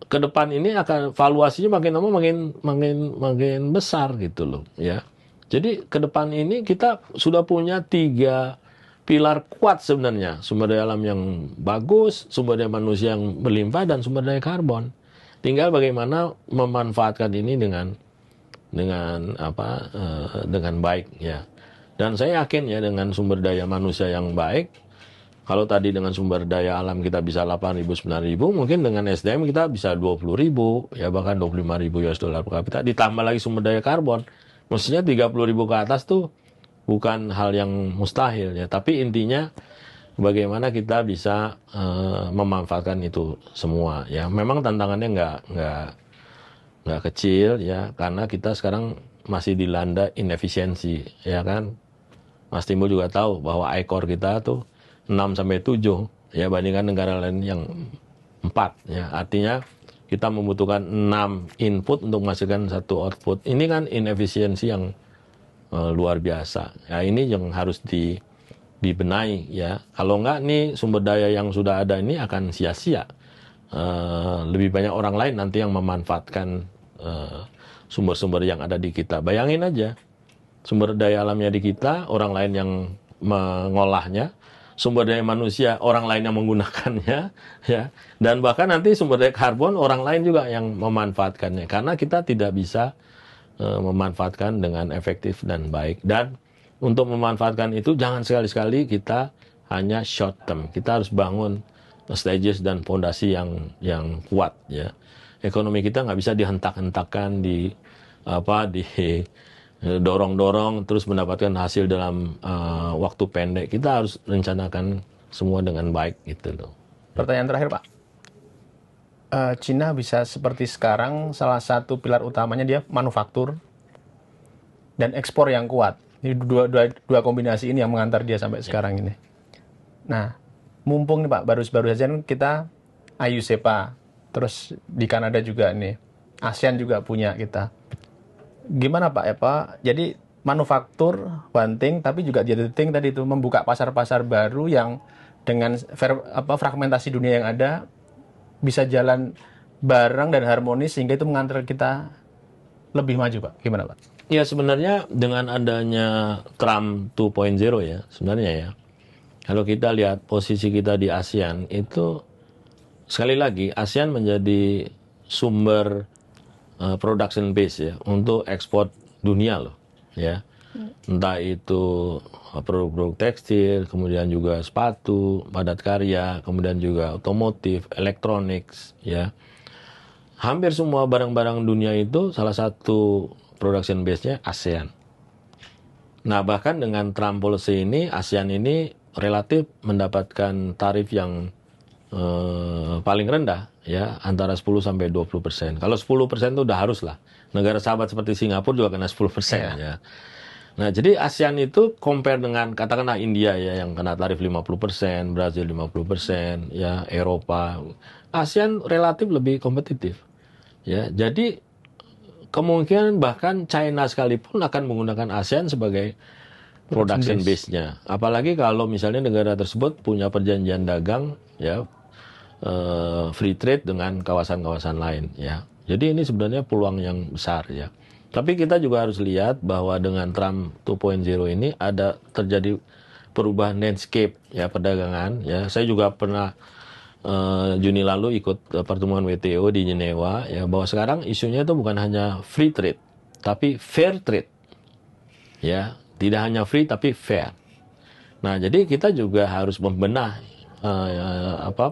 ke depan ini akan valuasinya makin lama makin besar gitu loh ya. Jadi ke depan ini kita sudah punya 3 pilar kuat sebenarnya. Sumber daya alam yang bagus, sumber daya manusia yang berlimpah, dan sumber daya karbon. Tinggal bagaimana memanfaatkan ini dengan baik ya. Dan saya yakin ya dengan sumber daya manusia yang baik, kalau tadi dengan sumber daya alam kita bisa 8.000, 9.000, mungkin dengan SDM kita bisa 20.000, ya bahkan 25.000 US dollar per kapita. Ditambah lagi sumber daya karbon, mestinya 30.000 ke atas tuh bukan hal yang mustahil ya. Tapi intinya bagaimana kita bisa memanfaatkan itu semua ya. Memang tantangannya nggak kecil ya, karena kita sekarang masih dilanda inefisiensi ya kan. Mas Timbul juga tahu bahwa ICOR kita tuh 6-7 ya, bandingkan negara lain yang 4 ya. Artinya kita membutuhkan 6 input untuk menghasilkan 1 output. Ini kan inefisiensi yang luar biasa. Ya, ini yang harus dibenahi ya. Kalau enggak nih sumber daya yang sudah ada ini akan sia-sia. Lebih banyak orang lain nanti yang memanfaatkan sumber-sumber yang ada di kita. Bayangin aja, sumber daya alamnya di kita, orang lain yang mengolahnya, sumber daya manusia orang lain yang menggunakannya ya, dan bahkan nanti sumber daya karbon orang lain juga yang memanfaatkannya, karena kita tidak bisa memanfaatkan dengan efektif dan baik. Dan untuk memanfaatkan itu jangan sekali-sekali kita hanya short term, kita harus bangun stages dan fondasi yang kuat ya. Ekonomi kita nggak bisa dihentak-hentakan, dorong-dorong terus mendapatkan hasil dalam waktu pendek. Kita harus rencanakan semua dengan baik gitu loh. Pertanyaan terakhir Pak, Cina bisa seperti sekarang, salah satu pilar utamanya dia manufaktur dan ekspor yang kuat. Ini dua kombinasi ini yang mengantar dia sampai sekarang ini. Nah, mumpung nih Pak, baru saja kita ASEAN, terus di Kanada juga nih, ASEAN juga punya kita. Gimana Pak ya Pak? Jadi manufaktur one thing, tapi juga the other thing tadi itu membuka pasar-pasar baru yang dengan fragmentasi dunia yang ada bisa jalan bareng dan harmonis, sehingga itu mengantar kita lebih maju Pak. Gimana Pak? Ya sebenarnya dengan adanya Trump 2.0 ya sebenarnya ya, kalau kita lihat posisi kita di ASEAN itu, sekali lagi ASEAN menjadi sumber production base ya untuk ekspor dunia loh ya. Entah itu produk-produk tekstil, kemudian juga sepatu, padat karya, kemudian juga otomotif, elektronik ya. Hampir semua barang-barang dunia itu salah satu production base-nya ASEAN. Nah, bahkan dengan Trump policy ini, ASEAN ini relatif mendapatkan tarif yang paling rendah ya, antara 10-20%. Kalau 10% itu udah harus lah. Negara sahabat seperti Singapura juga kena 10% ya. Nah, jadi ASEAN itu compare dengan katakanlah India ya yang kena tarif 50%, Brazil 50%, ya Eropa. ASEAN relatif lebih kompetitif. Ya, jadi kemungkinan bahkan China sekalipun akan menggunakan ASEAN sebagai production base-nya. Apalagi kalau misalnya negara tersebut punya perjanjian dagang ya, free trade dengan kawasan-kawasan lain ya. Jadi ini sebenarnya peluang yang besar ya. Tapi kita juga harus lihat bahwa dengan Trump 2.0 ini ada terjadi perubahan landscape ya perdagangan ya. Saya juga pernah Juni lalu ikut pertemuan WTO di Jenewa ya, bahwa sekarang isunya itu bukan hanya free trade tapi fair trade. Ya, tidak hanya free tapi fair. Nah, jadi kita juga harus membenah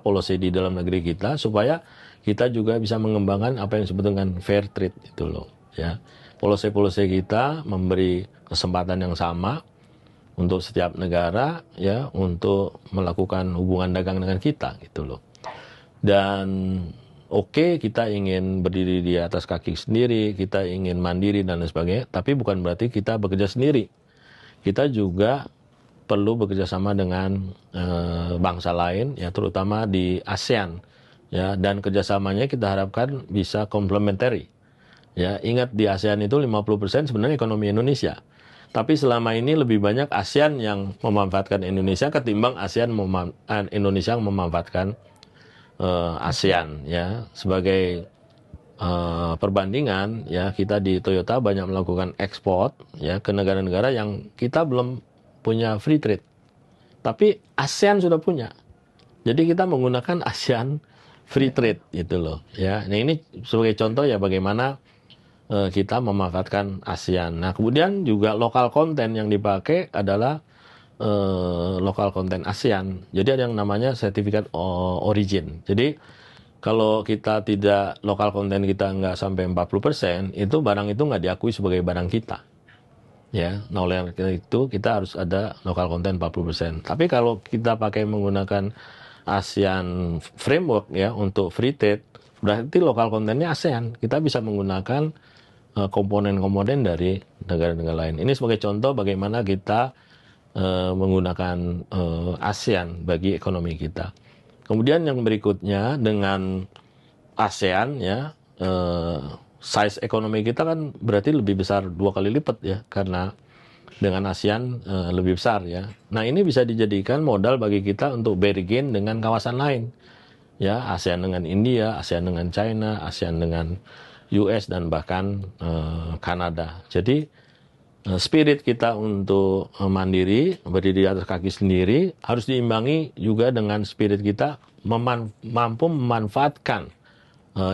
policy di dalam negeri kita supaya kita juga bisa mengembangkan apa yang disebut dengan fair trade itu loh ya. Policy kita memberi kesempatan yang sama untuk setiap negara ya untuk melakukan hubungan dagang dengan kita gitu loh. Dan oke, kita ingin berdiri di atas kaki sendiri, kita ingin mandiri dan lain sebagainya, tapi bukan berarti kita bekerja sendiri. Kita juga perlu bekerja sama dengan bangsa lain, ya terutama di ASEAN, ya, dan kerjasamanya kita harapkan bisa complementary. Ya, ingat di ASEAN itu 50% sebenarnya ekonomi Indonesia. Tapi selama ini lebih banyak ASEAN yang memanfaatkan Indonesia ketimbang Indonesia yang memanfaatkan ASEAN, ya. Sebagai perbandingan, ya, kita di Toyota banyak melakukan ekspor, ya, ke negara-negara yang kita belum punya free trade. Tapi ASEAN sudah punya. Jadi kita menggunakan ASEAN free trade gitu loh, ya. Nah, ini sebagai contoh ya bagaimana kita memanfaatkan ASEAN. Nah, kemudian juga lokal konten yang dipakai adalah lokal konten ASEAN. Jadi ada yang namanya sertifikat origin. Jadi kalau kita tidak, lokal konten kita nggak sampai 40%, itu barang itu nggak diakui sebagai barang kita. Ya, nah oleh itu kita harus ada lokal konten 40%. Tapi kalau kita pakai menggunakan ASEAN framework, ya, untuk free trade, berarti lokal kontennya ASEAN. Kita bisa menggunakan komponen-komponen dari negara-negara lain. Ini sebagai contoh bagaimana kita menggunakan ASEAN bagi ekonomi kita. Kemudian yang berikutnya dengan ASEAN, ya, size ekonomi kita kan berarti lebih besar 2 kali lipat, ya, karena dengan ASEAN lebih besar, ya. Nah, ini bisa dijadikan modal bagi kita untuk bargain dengan kawasan lain, ya, ASEAN dengan India, ASEAN dengan China, ASEAN dengan US dan bahkan Kanada. Jadi spirit kita untuk mandiri, berdiri di atas kaki sendiri, harus diimbangi juga dengan spirit kita mampu memanfaatkan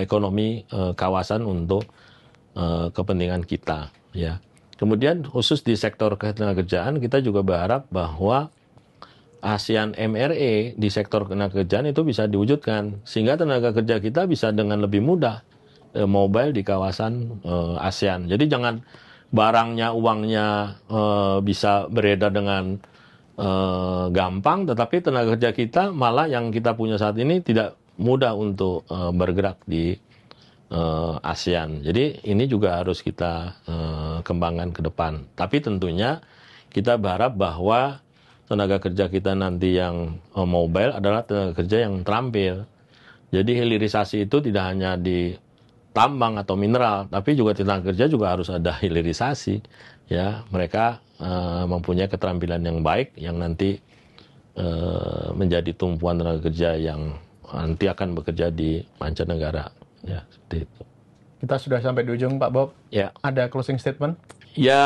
ekonomi kawasan untuk kepentingan kita, ya. Kemudian khusus di sektor ketenagakerjaan kita juga berharap bahwa ASEAN MRE di sektor ketenagakerjaan itu bisa diwujudkan sehingga tenaga kerja kita bisa dengan lebih mudah mobile di kawasan ASEAN. Jadi jangan barangnya, uangnya bisa beredar dengan gampang, tetapi tenaga kerja kita malah yang kita punya saat ini tidak mudah untuk bergerak di ASEAN. Jadi ini juga harus kita kembangkan ke depan. Tapi tentunya kita berharap bahwa tenaga kerja kita nanti yang mobile adalah tenaga kerja yang terampil. Jadi hilirisasi itu tidak hanya di tambang atau mineral, tapi juga tenaga kerja juga harus ada hilirisasi, ya. Mereka mempunyai keterampilan yang baik yang nanti menjadi tumpuan tenaga kerja yang nanti akan bekerja di mancanegara, ya, seperti itu. Kita sudah sampai di ujung, Pak Bob. Ya. Ada closing statement? Ya,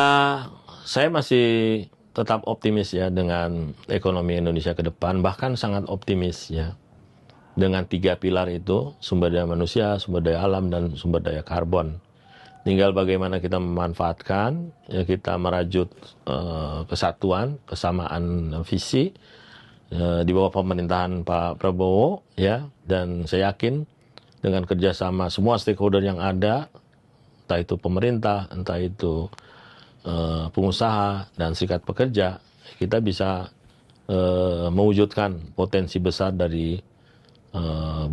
saya masih tetap optimis, ya, dengan ekonomi Indonesia ke depan, bahkan sangat optimis, ya. Dengan 3 pilar itu, sumber daya manusia, sumber daya alam, dan sumber daya karbon. Tinggal bagaimana kita memanfaatkan, ya, kita merajut kesatuan, kesamaan visi di bawah pemerintahan Pak Prabowo, ya, dan saya yakin dengan kerjasama semua stakeholder yang ada, entah itu pemerintah, entah itu pengusaha dan serikat pekerja, kita bisa mewujudkan potensi besar dari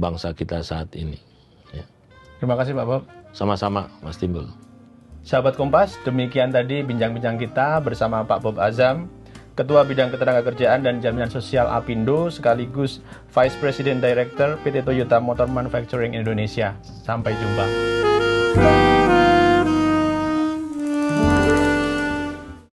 bangsa kita saat ini, ya. Terima kasih, Pak Bob. Sama-sama, Mas Timbul. Sahabat Kompas, demikian tadi bincang-bincang kita bersama Pak Bob Azam, Ketua Bidang Ketenagakerjaan dan Jaminan Sosial Apindo, sekaligus Vice President Director PT Toyota Motor Manufacturing Indonesia. Sampai jumpa.